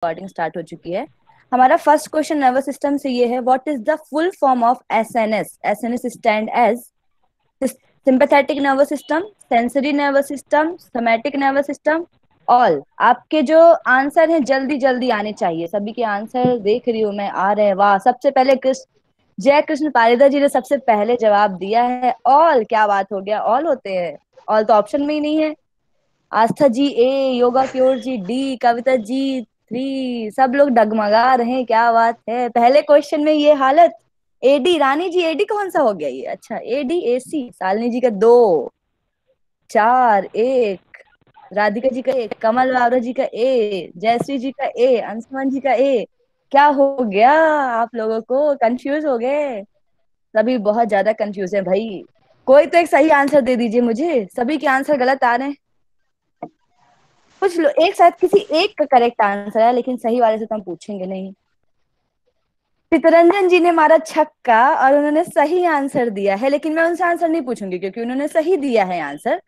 Recording start हो चुकी है। हमारा फर्स्ट क्वेश्चन नर्वस सिस्टम से ये है, what is the full form of SNS? SNS stand as sympathetic nervous system, sensory nervous system, somatic nervous system, all. आपके जो आंसर है जल्दी जल्दी आने चाहिए, सभी के आंसर देख रही हूँ मैं आ रहे हैं। वाह, सबसे पहले जय कृष्ण पारिदा जी ने सबसे पहले जवाब दिया है ऑल। क्या बात हो गया, ऑल होते हैं? ऑल तो ऑप्शन में ही नहीं है। आस्था जी ए, yoga cure G D, Kavita ji three, सब लोग डगमगा रहे हैं। क्या बात है, पहले क्वेश्चन में ये हालत। एडी रानी जी, एडी कौन सा हो गया ये? अच्छा, एडी एसी, शालिनी जी का दो, चार, एक, राधिका जी का एक, कमल बावरा जी का ए, जयश्री जी का ए, अंशुमन जी का ए। क्या हो गया आप लोगों को, कंफ्यूज हो गए? सभी बहुत ज्यादा कंफ्यूज है भाई। कोई तो एक सही आंसर दे दीजिए मुझे, सभी के आंसर गलत आ रहे हैं। कुछ लोग एक साथ, किसी एक का करेक्ट आंसर है लेकिन सही वाले से तो हम पूछेंगे नहीं। चितरंजन जी ने मारा छक्का और उन्होंने सही आंसर दिया है, लेकिन मैं उनसे आंसर नहीं पूछूंगी क्योंकि उन्होंने सही दिया है आंसर।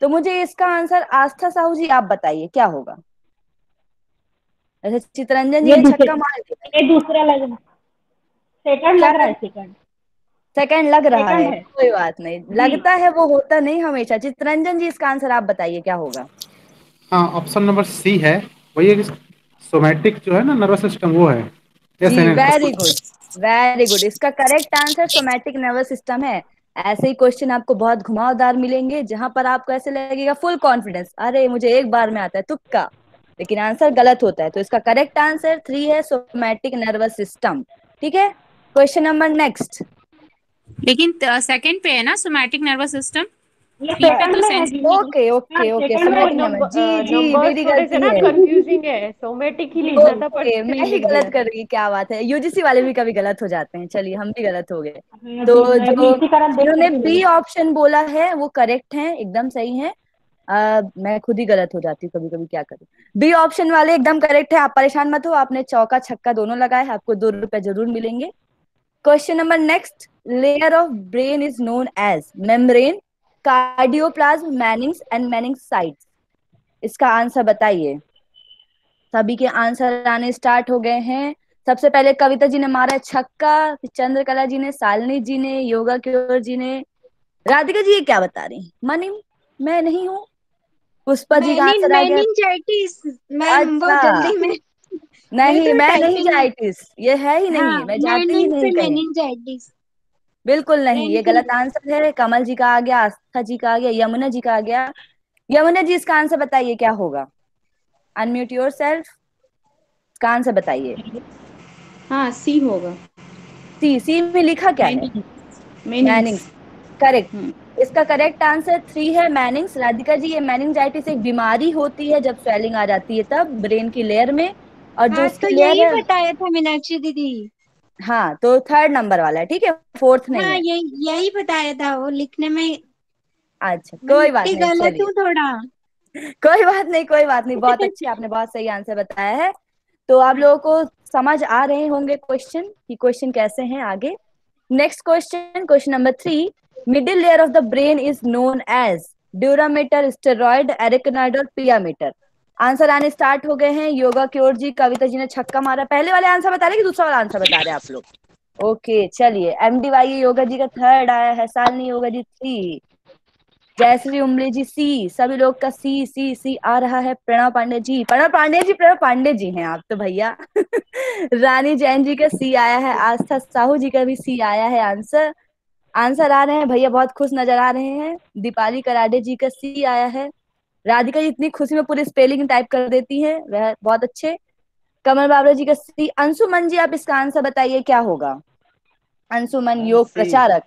तो मुझे इसका आंसर, आस्था साहू जी आप बताइए क्या होगा। अच्छा, चितरंजन जी ये ने दूसरा छक्का मार दिया। ये दूसरा लग रहा है। सेकंड क्या लग रहा है, कर, सेकंड। सेकंड लग रहा सेकंड है, है। कोई बात नहीं, जी। लगता है वो होता नहीं हमेशा। चितरंजन जी इसका आंसर आप बताइए क्या होगा। हाँ, ऑप्शन नंबर सी है। वही है कि सोमैटिक जो है ना नर्वस सिस्टम, वो है जी, S N very S. Good, very good. इसका correct answer somatic nervous system है। ऐसे ही क्वेश्चन आपको बहुत घुमावदार मिलेंगे जहां पर आपको ऐसे लगेगा फुल कॉन्फिडेंस, अरे मुझे एक बार में आता है, तुक्का, लेकिन आंसर गलत होता है। तो इसका करेक्ट आंसर थ्री है, सोमैटिक नर्वस सिस्टम। ठीक है, क्वेश्चन नंबर नेक्स्ट। लेकिन सेकंड पे है ना सोमैटिक नर्वस सिस्टम। ये थ्री पे सेकंड तो में है सेंस। जी। ओके हाँ, ओके ओके, सेकंड में सोमैटिक नर्वस, जी जी, नंबर्स मेरी थोड़े से गलती ना है। कंफ्यूजिंग है, सोमेटिक ही लिखना था पर ओके, मैं थ्री ही लिख गलत दिया कर था। रही, क्या बात है, यूजीसी वाले भी कभी गलत हो जाते हैं, चलिए हम भी गलत हो गए। हाँ तो जी, मैं भी जो इसी कारण देख जिन्होंने करके बी बोली। ऑप्शन बोला है वो करेक्ट है, एकदम सही है। मैं खुद ही गलत हो जाती हूँ कभी कभी, क्या करूँ। बी ऑप्शन वाले एकदम करेक्ट है, आप परेशान मत हो, आपने चौका छक्का दोनों लगाए, आपको 2 रुपए जरूर मिलेंगे। Question number next, layer of brain is known as membrane, cardioplasm, meninges and meningitis. इसका आंसर बताइए। सभी के आंसर आने स्टार्ट हो गए हैं। सबसे पहले कविता जी ने मारा है छक्का, फिर चंद्रकला जी ने, शालिनी जी ने, योगा क्योर जी ने, राधिका जी ये क्या बता रही, मनी मैं नहीं हूँ। पुष्पा जी का आंसर आ गया। मेनिंजाइटिस। मैम अच्छा, बहुत जल्दी में मेरे नहीं तो मैं नहीं टाइपिंग। जाइटिस, ये है ही हाँ, नहीं, मैं जाती ही मेनिंग नहीं से कहीं। मेनिंजाइटिस। बिल्कुल नहीं, ये गलत मेनिंग। आंसर है। कमल जी का आ गया, आस्था जी का आ गया, यमुना जी का आ गया। यमुना जी इसका आंसर बताइए क्या होगा। अनम्यूट योर सेल्फ, इसका आंसर बताइए। हाँ, सी होगा। सी, सी में लिखा क्या है? Meninges. Meninges. Meninges, correct. Hmm. इसका करेक्ट आंसर थ्री है, मैनिंग्स। राधिका जी, ये मैनिंजाइटिस एक बीमारी होती है, जब स्वेलिंग आ जाती है तब ब्रेन की लेयर में, और जो हाँ, तो उसकी लेयर यही है। बताया था मीनाक्षी दीदी। हाँ, तो थर्ड नंबर वाला है, ठीक है, फोर्थ नहीं हाँ, है। यही यही बताया था, वो लिखने में अच्छा, मैं कोई बात लिखती नहीं, गलत चलिए। हूँ थोड़ा। कोई बात नहीं, कोई बात नहीं, बहुत अच्छी, आपने बहुत सही आंसर बताया है। तो आप लोगों को समझ आ रहे होंगे क्वेश्चन कि क्वेश्चन कैसे हैं आगे। Next question, question number three, middle layer of the brain is known as dura mater, steroid, arachnoid और पियामीटर। आंसर आने स्टार्ट हो गए हैं। योगा क्योर जी, कविता जी ने छक्का मारा। पहले वाले आंसर बता रहे कि दूसरा वाला आंसर बता रहे हैं आप लोग? ओके, चलिए। एमडीवाई योगा जी का थर्ड आया है, शालिनी योगा जी थ्री, जयश्री उमले जी सी, सभी लोग का सी सी सी आ रहा है। प्रणव पांडे जी, प्रणव पांडे जी, प्रणव पांडे जी हैं आप तो भैया। रानी जैन जी का सी आया है, आस्था साहू जी का भी सी आया है। आंसर आंसर आ रहे हैं भैया, बहुत खुश नजर आ रहे हैं। दीपाली कराडे जी का सी आया है। राधिका जी इतनी खुशी में पूरी स्पेलिंग टाइप कर देती हैं, वह बहुत अच्छे। कमल बाबरा जी का सी। अंशुमन जी, आप इसका आंसर बताइए क्या होगा। अंशुमन मैम योग सी। प्रचारक,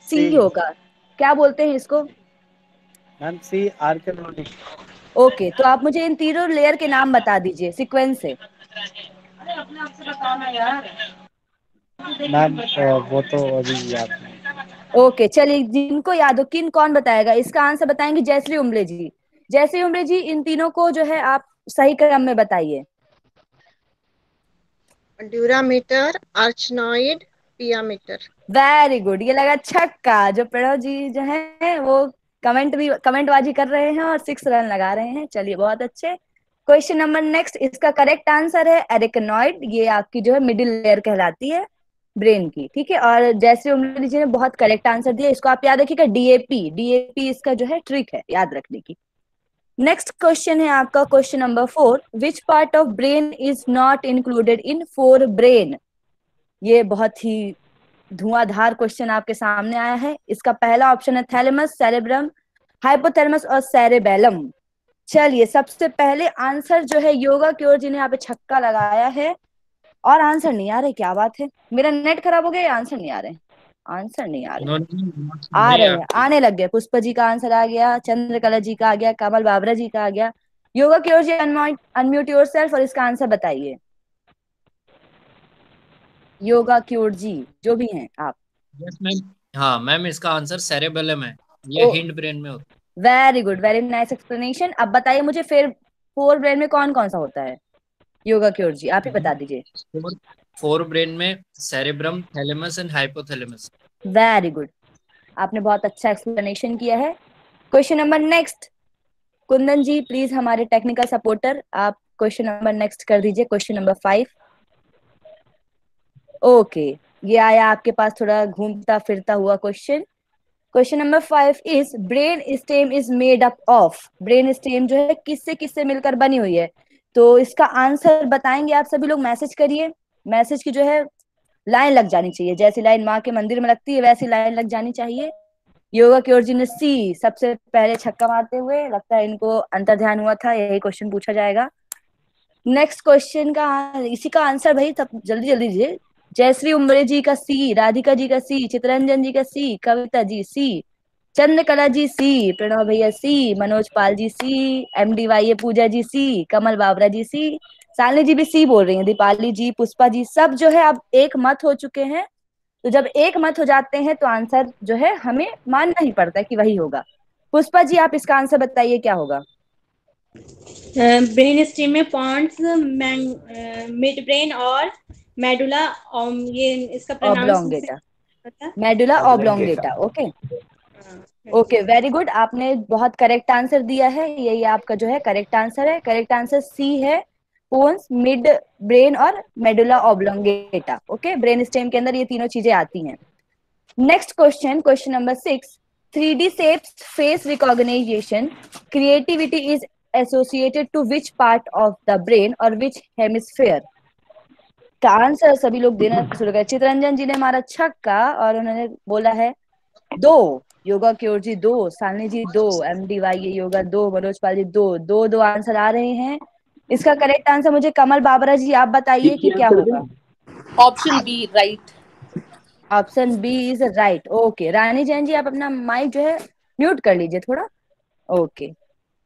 सी सी। होगा। क्या बोलते हैं इसको? मैम सी आर्कियोलॉजी। ओके, तो आप मुझे इन तीनों लेयर के नाम बता दीजिए सीक्वेंस से। मैम वो तो अभी याद नहीं। ओके, चलिए, जिनको याद हो, किन कौन बताएगा इसका आंसर, बताएंगे जयश्री उमले जी। जयश्री उमले जी, इन तीनों को जो है आप सही क्रम में बताइए। ड्यूरामीटर, आर्चनॉइड, पियामीटर। वेरी गुड, ये लगा छक्का। जो प्रणव जी जो है वो कमेंट बाजी कर रहे हैं और 6 रन लगा रहे हैं, चलिए बहुत अच्छे। क्वेश्चन नंबर नेक्स्ट, इसका करेक्ट आंसर है एरिकनॉइड। ये आपकी जो है मिडिल लेयर कहलाती है ब्रेन की, ठीक है। और जैसे उम्मीद जी ने बहुत करेक्ट आंसर दिया, इसको आप याद रखिएगा, डीएपी। डीएपी इसका जो है ट्रिक है याद रखने की। नेक्स्ट क्वेश्चन है आपका question number 4, which part of brain is not included in fore brain. ये बहुत ही धुआंधार क्वेश्चन आपके सामने आया है। इसका पहला ऑप्शन है थैलेमस, सेरेब्रम, हाइपोथैलेमस और सेरेबेलम। चलिए सबसे पहले आंसर जो है योगा की ओर, जिन्हें यहाँ पे छक्का लगाया है और आंसर नहीं आ रहे। क्या बात है, मेरा नेट खराब हो गया या आंसर नहीं आ रहे? आंसर नहीं आ रहे, आ रहे हैं, आने लग गए। पुष्पा जी का आंसर आ गया, चंद्रकला जी का आ गया, कमल बाबरा जी का आ गया। योगा की ओर जी अनम्यूट योरसेल्फ और इसका आंसर बताइए। योगा की ओर जी जो भी हैं आप। Yes ma'am. हाँ मैम, इसका आंसर सेरेबेलम है, ये हिंड ब्रेन में होता very good, very nice explanation. अब बताइए मुझे फिर फोर ब्रेन में कौन कौन सा होता है? योगा की ओर जी आप ही बता दीजिए। है। फोर ब्रेन में cerebrum, thalamus and hypothalamus. Very good, आपने बहुत अच्छा एक्सप्लेनेशन किया है। Question number next, Kundan ji please हमारे टेक्निकल सपोर्टर, आप क्वेश्चन नंबर नेक्स्ट कर दीजिए, क्वेश्चन नंबर 5। ओके, ये आया आपके पास थोड़ा घूमता फिरता हुआ question. Question number 5 is brain stem is made up of. Brain stem जो है किससे किससे मिलकर बनी हुई है? तो इसका आंसर बताएंगे आप सभी लोग, मैसेज करिए। मैसेज की जो है लाइन लग जानी चाहिए, जैसी लाइन माँ के मंदिर में लगती है वैसी लाइन लग जानी चाहिए। योगा की ओरिजिन सी सबसे पहले छक्का मारते हुए, लगता है इनको अंतर ध्यान हुआ था, यही क्वेश्चन पूछा जाएगा। नेक्स्ट क्वेश्चन का इसी का आंसर भाई सब जल्दी जल्दी दीजिए। जयश्री उमरे जी का सी, राधिका जी का सी, चितरंजन जी का सी, कविता जी सी, चंद्रकला जी सी, प्रणव भैया सी, मनोज पाल जी सी, MDY पूजा जी सी, कमल बाबरा जी सी, शालिनी जी भी सी बोल रही हैं, दीपाली जी, पुष्पा जी, सब जो है अब एक मत हो चुके हैं। तो जब एक मत हो जाते हैं तो आंसर जो है हमें मानना ही पड़ता है कि वही होगा। पुष्पा जी आप इसका आंसर बताइए क्या होगा? ब्रेन स्टेम में पॉन्ड्स, मिड ब्रेन और मेडुला, ये इसका ऑब्लोंगेटा, पता? Medulla oblongata. Okay okay, very good, आपने बहुत करेक्ट आंसर दिया है। यही आपका जो है करेक्ट आंसर है। करेक्ट आंसर सी है, पोन्स, मिड ब्रेन और medulla oblongata. Okay, brain stem के अंदर ये तीनों चीजें आती हैं। Next question, question number 6, 3D shapes face recognition creativity is associated to which part of the brain or which hemisphere? का आंसर सभी लोग देना शुरू करें। चितरंजन जी ने हमारा छक्का और उन्होंने बोला है 2, योगा की ओर जी 2, शालिनी जी 2, MDY योगा 2, मनोज पाल जी 2, 2 आंसर आ रहे हैं। इसका करेक्ट आंसर मुझे कमल बाबरा जी आप बताइए कि क्या होगा? Option B right. Option B is right. Okay, Rani Jain ji आप अपना माइक जो है म्यूट कर लीजिए थोड़ा। ओके,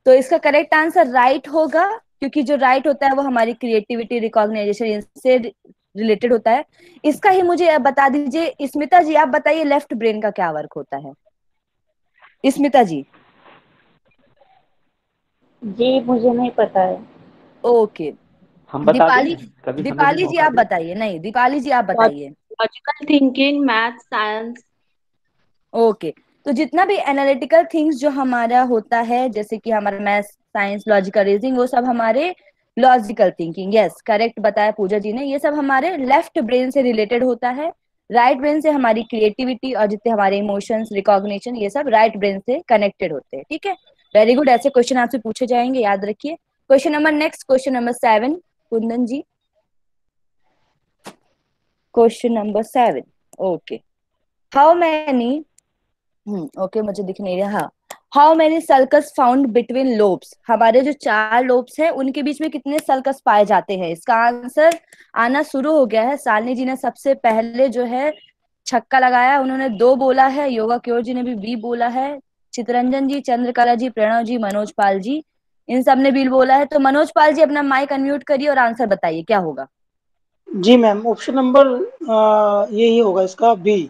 तो इसका करेक्ट आंसर राइट होगा, क्योंकि जो राइट होता है वो हमारी क्रिएटिविटी, रिकॉग्नाइजेशन से रिलेटेड होता है। इसका ही मुझे अब बता दीजिए, स्मिता जी आप बताइए लेफ्ट ब्रेन का क्या वर्क होता है? स्मिता जी। जी मुझे नहीं पता है। ओके, हम बता दीपाली, दें, कभी हमें भी दीपाली जी मौका आप दें। बताइए। नहीं, दीपाली जी आप बताइए। Logical thinking, math, science. Okay, तो जितना भी एनालिटिकल थिंग्स जो हमारा होता है, जैसे कि हमारा मैथ, साइंस, लॉजिकल रीजनिंग, वो सब हमारे लॉजिकल थिंकिंग, यस करेक्ट बताया पूजा जी ने, ये सब हमारे लेफ्ट ब्रेन से रिलेटेड होता है। राइट ब्रेन से हमारी क्रिएटिविटी और जितने हमारे इमोशंस, रिकॉग्निशन, ये सब राइट ब्रेन से कनेक्टेड होते हैं। ठीक है, वेरी गुड, ऐसे क्वेश्चन आपसे पूछे जाएंगे, याद रखिए। Question number next, question number 7, Kundan ji, question number 7। Okay, how many okay मुझे दिख नहीं रहा। हाँ, how many sulcus found between lobes? हमारे जो 4 लोब्स हैं उनके बीच में कितने सल्कस पाए जाते हैं? इसका आंसर आना शुरू हो गया है। शालिनी जी ने सबसे पहले जो है छक्का लगाया, उन्होंने 2 बोला है। योगा क्योर जी ने भी बी बोला है। चितरंजन जी, चंद्रकला जी, प्रणव जी, मनोज पाल जी, इन सब ने बी बोला है। तो मनोज पाल जी अपना माइक अनम्यूट करिए और आंसर बताइए क्या होगा? जी मैम, ऑप्शन नंबर यही होगा इसका, बी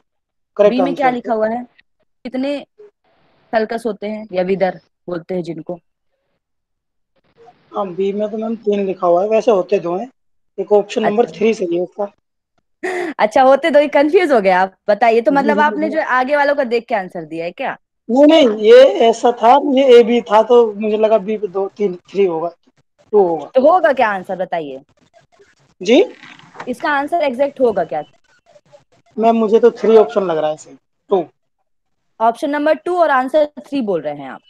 करेक्ट बी में क्या आंसर। लिखा हुआ है? कितने सल्कस होते हैं या विदर बोलते हैं जिनको? हाँ, बी में तो मैम 3 लिखा हुआ है, वैसे होते 2 हैं। एक ऑप्शन नंबर अच्छा 3 सही है इसका। अच्छा, होते 2 ही, कंफ्यूज हो गए आप, बताइए। तो जी मतलब जी आपने जो आगे वालों को देख के आंसर दिया है क्या? नहीं नहीं, ये ऐसा था, ये ए बी था तो मुझे लगा बी पे 2 3 3 होगा। टू होगा। तो होगा क्या आंसर बताइए, जी इसका आंसर एग्जैक्ट होगा क्या? मैम मुझे तो 3 ऑप्शन लग रहा है सही। टू, ऑप्शन नंबर 2 और आंसर 3 बोल रहे हैं आप।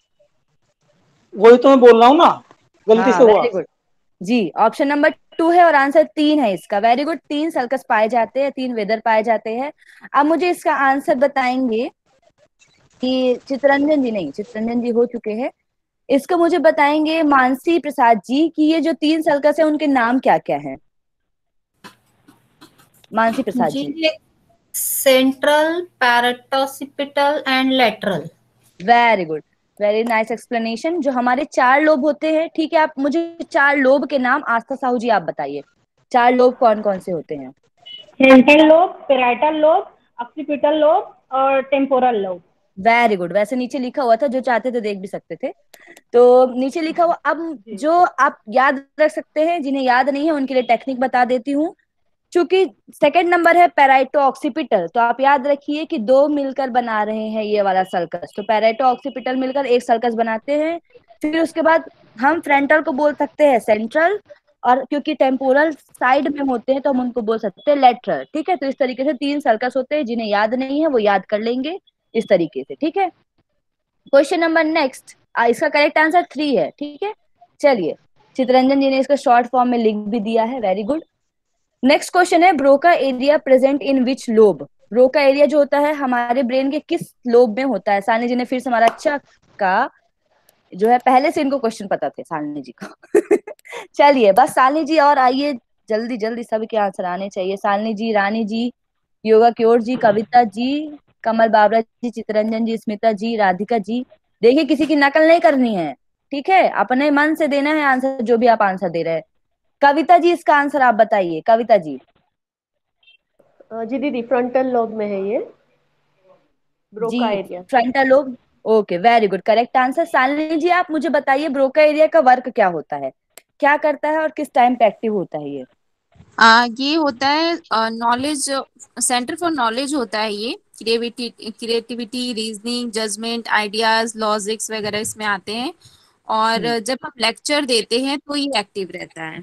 वही तो मैं बोल रहा हूँ ना, गलती हाँ से हुआ। वेरी गुड जी, ऑप्शन नंबर 2 है और आंसर 3 है इसका। वेरी गुड, 3 सर्कस पाए जाते हैं, 3 वेदर पाए जाते हैं। अब मुझे इसका आंसर बताएंगे कि चितरंजन जी, नहीं चितरंजन जी हो चुके हैं, इसको मुझे बताएंगे मानसी प्रसाद जी कि ये जो 3 सर्कस है उनके नाम क्या क्या हैं। मानसी प्रसाद जी। जी central, parieto occipital and lateral. Very good, very nice explanation. जो हमारे 4 लोब होते हैं, ठीक है, आप मुझे 4 लोब के नाम, आस्था साहू जी आप बताइए 4 लोब कौन कौन से होते हैं। Frontal lobe, parietal lobe, occipital lobe और टेम्पोरल लोब। वेरी गुड, वैसे नीचे लिखा हुआ था, जो चाहते थे देख भी सकते थे, तो नीचे लिखा हुआ। अब जो आप याद रख सकते हैं, जिन्हें याद नहीं है उनके लिए टेक्निक बता देती हूँ। चूंकि सेकंड नंबर है पैराइटो ऑक्सीपिटल, तो आप याद रखिए कि 2 मिलकर बना रहे हैं ये वाला सर्कस, तो पैराइटो ऑक्सीपिटल मिलकर एक सर्कस बनाते हैं। फिर उसके बाद हम फ्रंटल को बोल सकते हैं सेंट्रल, और क्योंकि टेम्पोरल साइड में होते हैं तो हम उनको बोल सकते हैं लेटरल। ठीक है, तो इस तरीके से 3 सर्कस होते हैं, जिन्हें याद नहीं है वो याद कर लेंगे इस तरीके से। ठीक है, क्वेश्चन नंबर नेक्स्ट, इसका करेक्ट आंसर 3 है। ठीक है, चलिए, चितरंजन जी ने इसको शॉर्ट फॉर्म में लिख भी दिया है, वेरी गुड। नेक्स्ट क्वेश्चन है Broca area present in which lobe. Broca area जो होता है हमारे ब्रेन के किस लोब में होता है? सानी जी ने फिर से हमारा अच्छा का जो है, पहले से इनको क्वेश्चन पता थे सानी जी को। चलिए बस सानी जी और आइए, जल्दी जल्दी सबके आंसर आने चाहिए। सानी जी, रानी जी, योगा क्योर जी, कविता जी, कमल बाबरा जी, चितरंजन जी, स्मिता जी, राधिका जी। देखिए किसी की नकल नहीं करनी है, ठीक है, अपने मन से देना है आंसर, जो भी आप आंसर दे रहे हैं। कविता जी इसका आंसर आप बताइए, कविता जी। जी दीदी फ्रंटल लोब में है ये, जी Broca area. Frontal lobe, okay very good, correct answer. Shalini ji आप मुझे बताइए ब्रोका एरिया का वर्क क्या होता है, क्या करता है और किस टाइम पे एक्टिव होता है ये? ये होता है नॉलेज, सेंटर फॉर नॉलेज होता है ये। Creativity, reasoning, judgement, ideas, logics वगैरह इसमें आते हैं। और जब हम लेक्चर देते हैं तो ये एक्टिव रहता है।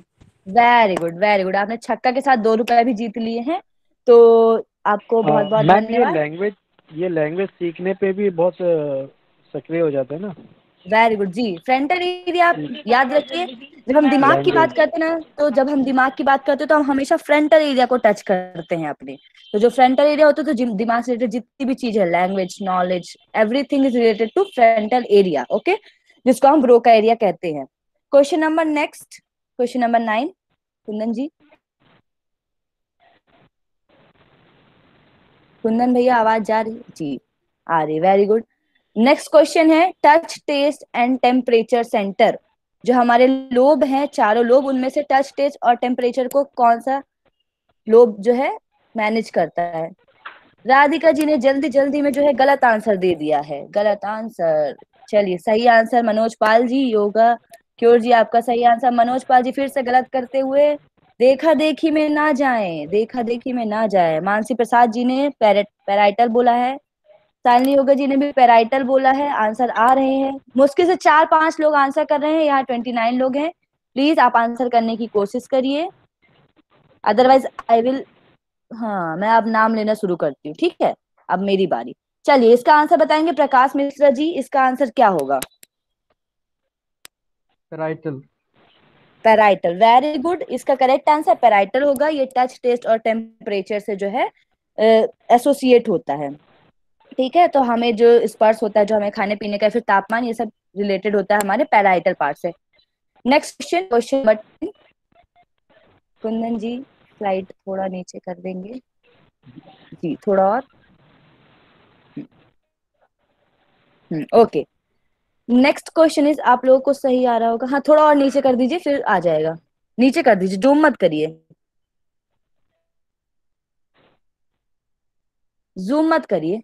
वेरी गुड, वेरी गुड, आपने छक्का के साथ 2 रुपए भी जीत लिए हैं, तो आपको बहुत बहुत मैम धन्यवाद। ये लैंग्वेज सीखने पे भी बहुत सक्रिय हो जाते हैं ना। वेरी गुड जी, फ्रंटल एरिया आप याद रखिए, जब हम दिमाग की बात करते हैं ना, तो जब हम दिमाग की बात करते हैं तो हम हमेशा फ्रंटल एरिया को टच करते हैं अपने। तो जो फ्रंटल एरिया होता है, तो दिमाग से रिलेटेड जितनी भी चीज है, language, knowledge, everything is related to frontal area, okay, जिसको हम ब्रोका एरिया कहते हैं। Question number next, question number 9, Kundan ji, Kundan भैया आवाज जा रही जी? आ रही, वेरी गुड। नेक्स्ट क्वेश्चन है touch, taste and temperature centre. जो हमारे लोब हैं, चारों लोब, उनमें से टच, टेस्ट और टेम्परेचर को कौन सा लोब जो है मैनेज करता है? राधिका जी ने जल्दी जल्दी में जो है गलत आंसर दे दिया है, गलत आंसर। चलिए सही answer Manoj Pal ji, yoga cure जी आपका सही आंसर। मनोज पाल जी फिर से गलत करते हुए, देखा देखी में ना जाएं, देखा देखी में ना जाए। मानसी प्रसाद जी ने पैराइटल बोला है, शालिनी योगा जी ने भी पेराइटल बोला है। आंसर आ रहे हैं, मुश्किल से 4-5 लोग आंसर कर रहे हैं, यहाँ 29 लोग हैं। प्लीज आप आंसर करने की कोशिश करिए, अदरवाइज आई विल, हाँ मैं अब नाम लेना शुरू करती हूँ, ठीक है? अब मेरी बारी। चलिए इसका आंसर बताएंगे प्रकाश मिश्रा जी, इसका आंसर क्या होगा? राइटल। पेराइटल, वेरी गुड, इसका करेक्ट आंसर पेराइटल होगा। ये टच, टेस्ट और टेम्परेचर से जो है एसोसिएट होता है। ठीक है, तो हमें जो स्पर्श होता है, जो हमें खाने पीने का, फिर तापमान, ये सब रिलेटेड होता है हमारे पैराइटल पार्ट से। Next question, question number 10, Kundan ji slide थोड़ा नीचे कर देंगे जी, थोड़ा और, ओके। नेक्स्ट क्वेश्चन इज, आप लोगों को सही आ रहा होगा, हाँ थोड़ा और नीचे कर दीजिए फिर आ जाएगा, नीचे कर दीजिए, जूम मत करिए, जूम मत करिए।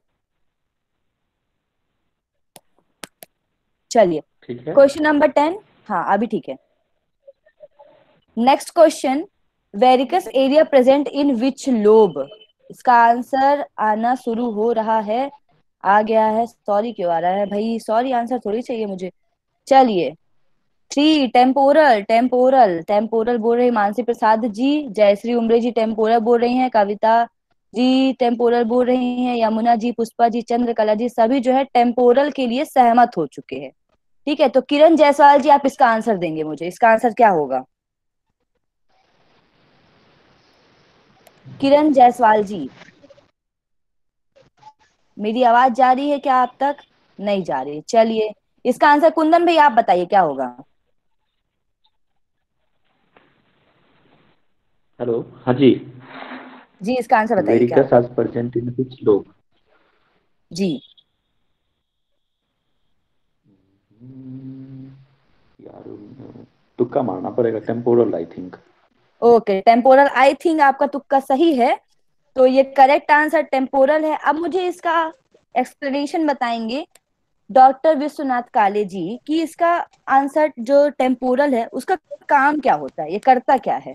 चलिए क्वेश्चन नंबर 10, हाँ अभी ठीक है। Next question, Wernicke's area present in which lobe. इसका आंसर आना शुरू हो रहा है, आ गया है, सॉरी क्यों आ रहा है भाई, सॉरी आंसर थोड़ी चाहिए मुझे। चलिए थ्री टेम्पोरल टेम्पोरल टेम्पोरल बोल रही मानसी प्रसाद जी, जयश्री उमरे जी टेम्पोरल बोल रही हैं, कविता जी टेम्पोरल बोल रही हैं, यमुना जी, पुष्पा जी, चंद्रकला जी, सभी जो है टेम्पोरल के लिए सहमत हो चुके हैं। ठीक है, तो किरण जायसवाल जी आप इसका आंसर देंगे मुझे, इसका आंसर क्या होगा? किरण जायसवाल जी, मेरी आवाज जा रही है क्या आप तक? नहीं जा रही, चलिए इसका आंसर कुंदन भाई आप बताइए क्या होगा? हेलो, हाँ जी। जी इसका आंसर बताइए क्या वेरिकस होगा? आज प्रेजेंट इन कुछ लोग। जी यार तुक्का मारना पड़ेगा, temporal I think. Okay, temporal I think आपका तुक्का सही है, तो ये करेक्ट आंसर टेम्पोरल है। अब मुझे इसका एक्सप्लेनेशन बताएंगे डॉक्टर विश्वनाथ काले जी कि इसका आंसर जो टेम्पोरल है उसका काम क्या होता है, ये करता क्या है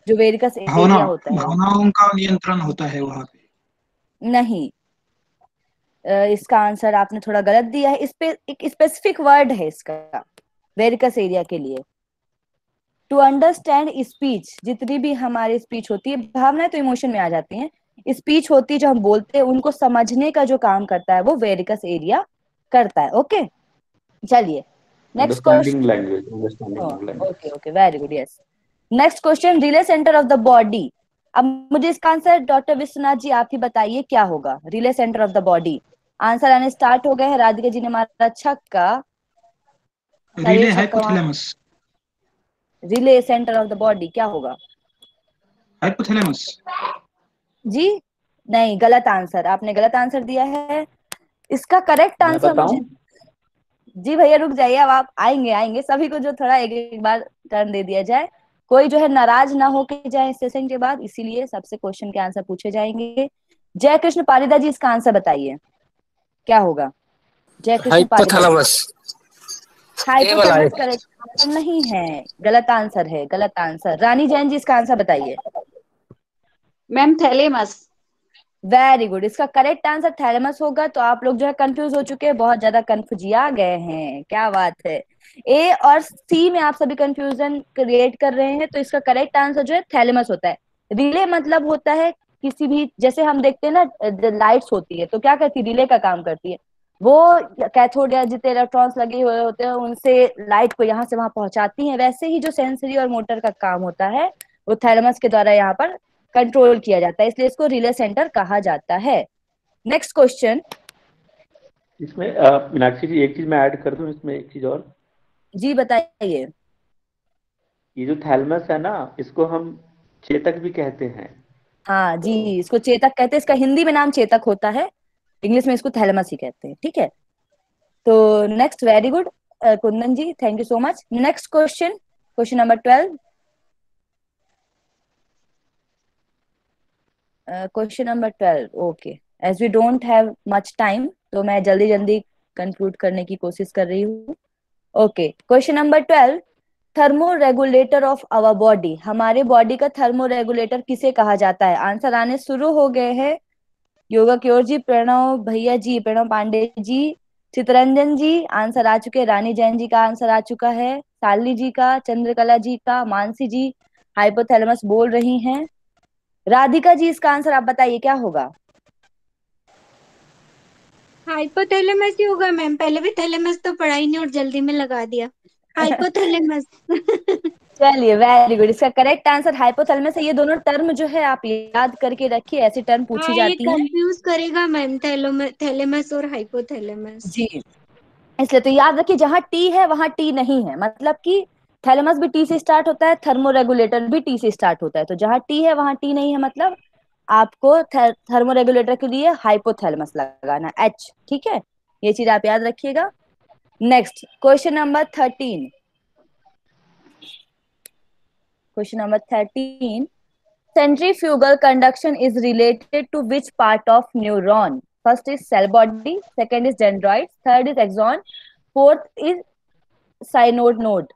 जो वेरिकस एरिया होता है? भावनाओं का नियंत्रण होता है वहां पे। नहीं, इसका आंसर आपने थोड़ा गलत दिया है। इस पे एक स्पेसिफिक वर्ड है इसका वेरिकस एरिया के लिए। टू अंडरस्टैंड स्पीच, जितनी भी हमारी स्पीच होती है, भावनाएं तो इमोशन में आ जाती हैं, स्पीच होती है जो हम बोलते हैं उनको समझने का जो काम करता है वो वेरिकस एरिया करता है। ओके चलिए next understanding question. Language, understanding language. Okay okay very good, yes. Next question, relay centre of the body. अब मुझे इसका आंसर डॉक्टर विश्वनाथ जी आप ही बताइए क्या होगा, relay centre of the body. Answer आने स्टार्ट हो गए हैं, राधिका जी ने मारा छक्का, relay hypothalamus. Relay centre of the body क्या होगा? हाइपोथैलेमस। जी नहीं, गलत आंसर, आपने गलत आंसर दिया है। इसका करेक्ट मैं आंसर बताऊं? मुझे, जी भैया रुक जाइए, अब आप आएंगे आएंगे, सभी को जो थोड़ा एक एक बार टर्न दे दिया जाए, कोई जो है नाराज ना होके जाए इस सेशन के बाद, इसीलिए सबसे क्वेश्चन के आंसर पूछे जाएंगे। जय कृष्ण पारिदा जी इसका आंसर बताइए क्या होगा? जय कृष्ण पारिदा जी। हाइपोथैलेमस करेक्ट आंसर नहीं है, गलत आंसर है, गलत आंसर। रानी जैन जी इसका आंसर बताइए। Ma'am thalamus. वेरी गुड, इसका करेक्ट आंसर थैलेमस होगा। तो आप लोग जो है कंफ्यूज हो चुके हैं, बहुत ज्यादा कंफ्यूजिया गए हैं, क्या बात है। ए और सी में आप सभी कंफ्यूजन क्रिएट कर रहे हैं, तो इसका करेक्ट आंसर जो है थैलेमस होता है। रिले मतलब होता है किसी भी, जैसे हम देखते हैं ना लाइट्स होती है तो क्या करती है, रिले का काम करती है। वो कैथोड या जितने इलेक्ट्रॉन्स लगे हुए होते हैं उनसे लाइट को यहाँ से वहां पहुंचाती हैं, वैसे ही जो सेंसरी और मोटर का काम होता है वो थैलेमस के द्वारा यहाँ पर कंट्रोल किया जाता है, इसलिए इसको रिले सेंटर कहा जाता है। Next question. इसमें मीनाक्षी जी एक चीज मैं ऐड कर दूं, इसमें एक चीज और। जी बताइए। ये जो थैलमस है ना, इसको हम चेतक भी कहते हैं। हाँ जी, इसको चेतक कहते हैं, इसका हिंदी में नाम चेतक होता है, इंग्लिश में इसको थैलेमस ही कहते हैं। ठीक है, तो next, very good Kundan ji, thank you so much. Next question, question number 12। Question number 12, okay. As we don't have much time तो मैं जल्दी जल्दी कंक्लूड करने की कोशिश कर रही हूँ। Okay, question number 12, thermoregulator of our body, हमारे बॉडी का थर्मो रेगुलेटर किसे कहा जाता है? आंसर आने शुरू हो गए हैं। योगा क्योर जी, प्रणव भैया जी, प्रणव पांडे जी, चितरंजन जी आंसर आ चुके हैं, रानी जैन जी का आंसर आ चुका है, शालिनी जी का, चंद्रकला जी का, मानसी जी हाइपोथैलेमस बोल रही हैं। राधिका जी इसका आंसर आप बताइए क्या होगा? हाइपोथैलेमस ही होगा मैम, पहले भी थैलेमस तो पढ़ा ही नहीं और जल्दी में लगा दिया। हाइपोथैलेमस। चलिए वेरी गुड, इसका करेक्ट आंसर हाइपोथैलेमस है। ये दोनों टर्म जो है आप याद करके रखिए, ऐसी टर्म पूछी हाँ ये जाती हैं। कंफ्यूज करेगा मैम, थैलेमस और हाइपोथैलेमस। जी, इसलिए तो याद रखिए जहां टी है वहां टी नहीं है, मतलब कि थैलेमस भी टी से स्टार्ट होता है, थर्मोरेगुलेटर भी टी से स्टार्ट होता है, तो जहां टी है वहां टी नहीं है, मतलब आपको थर्मोरेगुलेटर के लिए हाइपोथैलेमस लगाना एच। ठीक है, ये चीज आप याद रखिएगा। Next question number 13। Question number 13, centrifugal conduction is related to which part of neuron? First is cell body, second is dendroid, third is axon, fourth is synod node।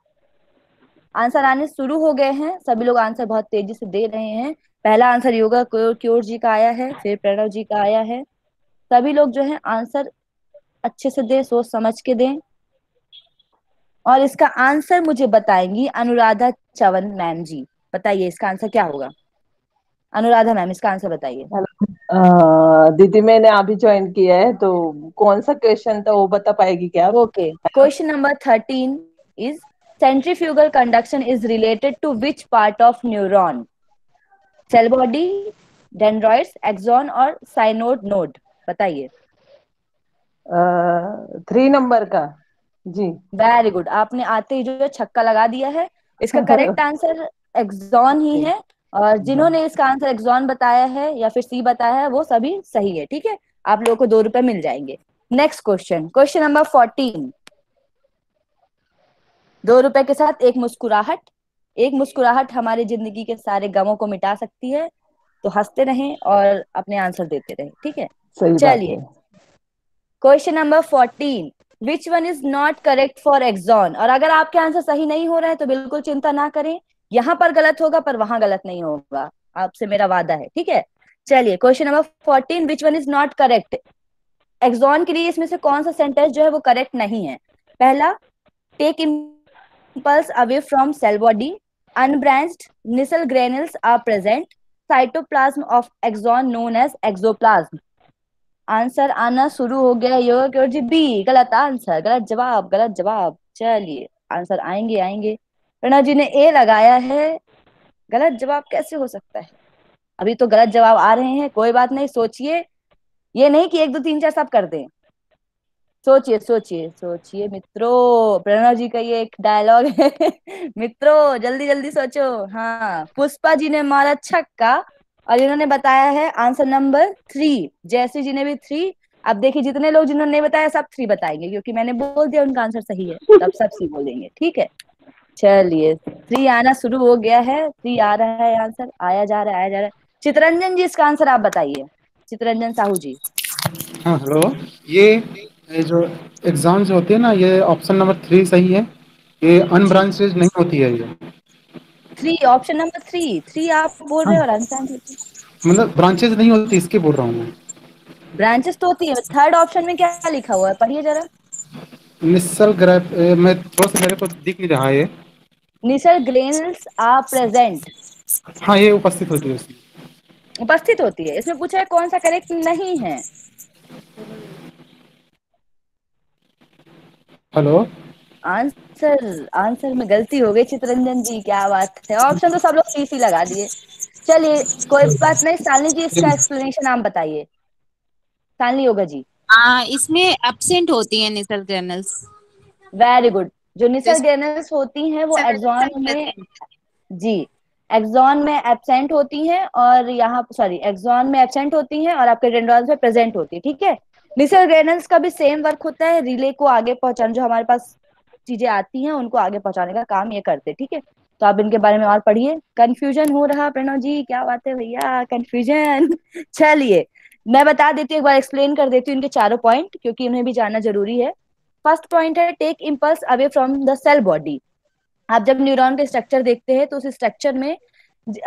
Answer आने शुरू हो गए हैं, सभी लोग आंसर बहुत तेजी से दे रहे हैं। पहला आंसर योगा क्योर जी का आया है, फिर प्रणव जी का आया है। सभी लोग जो है आंसर अच्छे से दें, सोच समझ के दें। और इसका आंसर मुझे बताएंगी अनुराधा चवन मैम जी। बताइए इसका आंसर क्या होगा। अनुराधा मैम इसका आंसर बताइए। दीदी मैंने अभी ज्वाइन किया है, तो कौन सा क्वेश्चन था वो बता पाएगी क्या आप? Okay, question number 13 is centrifugal conduction is related to which part of neuron? Cell body, dendroids, axon और साइनोड नोड। बताइए। 3 नंबर का जी। वेरी गुड, आपने आते ही जो छक्का लगा दिया है। इसका करेक्ट आंसर एक्सॉन ही है, और जिन्होंने इसका आंसर एक्सॉन बताया है या फिर सी बताया है वो सभी सही है। ठीक है, आप लोगों को 2 रुपए मिल जाएंगे। Next question, question number 14। 2 रुपए के साथ एक मुस्कुराहट। एक मुस्कुराहट हमारी जिंदगी के सारे गमों को मिटा सकती है, तो हंसते रहें और अपने आंसर देते रहें। ठीक है, चलिए question number 14, which one is not correct for axon. और अगर आपके आंसर सही नहीं हो रहा है तो बिल्कुल चिंता ना करें, यहाँ पर गलत होगा पर वहां गलत नहीं होगा, आपसे मेरा वादा है। ठीक है, चलिए question number 14, which one is not correct. Axon के लिए इसमें से कौन सा सेंटेंस जो है वो करेक्ट नहीं है? पहला, take impulse away from cell body, unbranched nisal granules are present, cytoplasm of axon known as exoplasm। Answer आना शुरू हो गया योग और जी बी, गलत आंसर, गलत जवाब, गलत जवाब। चलिए आंसर आएंगे आएंगे। प्रणव जी ने ए लगाया है, गलत जवाब कैसे हो सकता है? अभी तो गलत जवाब आ रहे हैं, कोई बात नहीं, सोचिए, ये नहीं कि 1 2 3 4 सब कर दें। सोचिए सोचिए सोचिए मित्रों, प्रणव जी का ये एक डायलॉग है मित्रों जल्दी जल्दी सोचो। हाँ, पुष्पा जी ने मारा छक्का और इन्होंने बताया है आंसर नंबर 3। जयश्री जी ने भी 3। अब देखिए जितने लोग जिन्होंने नहीं बताया सब 3 बताएंगे, क्योंकि मैंने बोल दिया उनका आंसर सही है, तब सब 3 बोलेंगे। ठीक है, चलिए 3 आना शुरू हो गया है, 3 आ रहा है आंसर, आया जा रहा है, आया जा रहा है। चितरंजन जी इसका आंसर आप बताइए, चितरंजन साहू जी। हाँ हेलो, ये जो एग्जाम जो होती है ना, ये ऑप्शन नंबर 3 सही है। ये अनब्रांचेज नहीं होती है ये। 3, ऑप्शन नंबर 3 आप बोल रहे हो और आंसर मतलब ब्रांचेज नहीं होती, इसके बोल रहा हूँ मैं। ब्रांचेस तो होती है। थर्ड ऑप्शन में क्या लिखा हुआ है, पढ़िए जरा। निसल ग्रेप, मैं थोड़ा सा, मेरे को दिख नहीं रहा है ये। Nisal grains are present. हाँ, ये उपस्थित होती है उसमें। उपस्थित होती है, इसमें पूछा है कौन सा करेक्ट नहीं है। हेलो, आंसर में गलती हो गई चितरंजन जी, क्या बात है। ऑप्शन तो सब लोग सी लगा दिए। चलिए कोई बात नहीं, शालिनी जी इसका एक्सप्लेनेशन आप बताइए। शालिनी योगा जी। इसमें एब्सेंट होती है निसल ग्रेनल्स। वेरी गुड, जो निसल ग्रेनल्स होती हैं वो एक्सॉन में, जी एक्सॉन में एब्सेंट होती हैं, और यहाँ सॉरी एक्सॉन में एब्सेंट होती हैं और आपके डेंड्रॉन्स में प्रेजेंट होती है। ठीक है, निसल ग्रेनल्स का भी सेम वर्क होता है, रिले को आगे पहुंचाना, जो हमारे पास चीजें आती हैं उनको आगे पहुंचाने का काम ये करते हैं। ठीक है, तो आप इनके बारे में और पढ़िए। कंफ्यूजन हो रहा प्रणव जी, क्या बात है भैया, कंफ्यूजन चलिए मैं बता देती हूँ, एक बार एक्सप्लेन कर देती हूँ इनके चारों पॉइंट, क्योंकि उन्हें भी जानना जरूरी है। फर्स्ट पॉइंट है take impulse away from the cell body. आप जब न्यूरॉन के स्ट्रक्चर देखते हैं तो उस स्ट्रक्चर में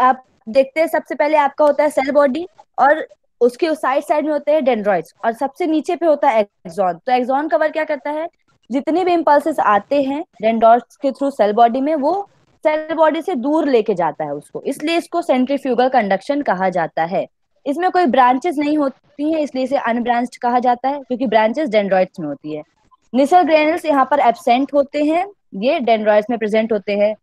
आप देखते हैं सबसे पहले आपका होता है सेल बॉडी, और उसके उस साइड साइड में होते हैं डेंड्रॉइड्स, और सबसे नीचे पे होता है एक्सॉन। तो एक्सॉन कवर क्या करता है, जितने भी इम्पल्सेस आते हैं डेंड्रॉइड्स के थ्रू सेल बॉडी में, वो सेल बॉडी से दूर लेके जाता है उसको, इसलिए इसको सेंट्रीफ्यूगल कंडक्शन कहा जाता है। इसमें कोई ब्रांचेस नहीं होती हैं, इसलिए इसे अनब्रांच्ड कहा जाता है, क्योंकि ब्रांचेस डेंड्रॉइड्स में होती है। निसल ग्रेनल्स यहाँ पर एब्सेंट होते हैं, ये डेंड्रॉइड्स में प्रेजेंट होते हैं,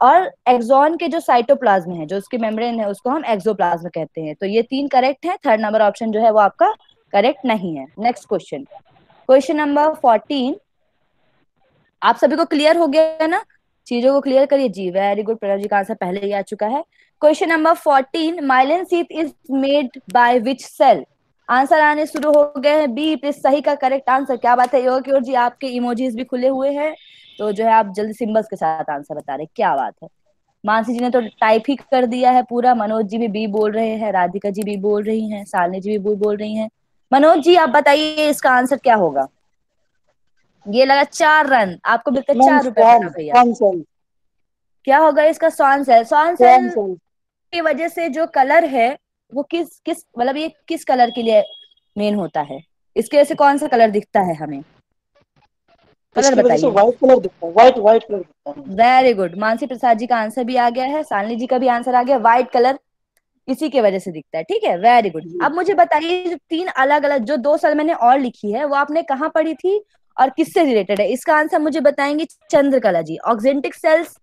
और एक्सॉन के जो साइटोप्लाज्म है, जो उसकी मेम्ब्रेन है, उसको हम एक्सोप्लाज्म कहते हैं। तो ये 3 करेक्ट है, थर्ड नंबर ऑप्शन जो है वो आपका करेक्ट नहीं है। Next question, question number 14। आप सभी को क्लियर हो गया ना, चीजों को क्लियर करिए जी। वेरी गुड, प्रणव जी का आंसर पहले ही आ चुका है। Question number 14, myelin sheath is made by which cell. Answer आने शुरू हो गए हैं, बी प्लीज सही का करेक्ट आंसर। क्या बात है योगी और जी, आपके इमोजीज भी खुले हुए हैं, तो जो है आप जल्दी सिंबल्स के साथ आंसर बता रहे, क्या बात है। मानसी जी ने तो टाइप ही कर दिया है पूरा, मनोज जी भी बी बोल रहे हैं, राधिका जी भी बोल रही हैं, शालिनी जी भी बोल रही हैं। मनोज जी आप बताइए इसका आंसर क्या होगा। ये लगा 4 रन, आपको मिलते 4 रुपए भैया। क्या होगा इसका, स्वान सेल। स्वान सेल की वजह से जो कलर है वो किस किस मतलब ये किस कलर के लिए मेन होता है, इसके वजह से कौन सा कलर दिखता है हमें। कलर इसकी वजह से बताइए। व्हाइट कलर दिखता है, व्हाइट व्हाइट कलर दिखता है। वेरी गुड, मानसी प्रसाद जी का आंसर भी आ गया है, शालिनी जी का भी आंसर आ गया, व्हाइट कलर इसी की वजह से दिखता है। ठीक है, वेरी गुड। अब मुझे बताइए, जो तीन अलग अलग जो दो साल मैंने और लिखी है वो आपने कहाँ पढ़ी थी और किससे रिलेटेड है? इसका आंसर मुझे बताएंगे चंद्रकला जी। ऑक्जेंटिक सेल्स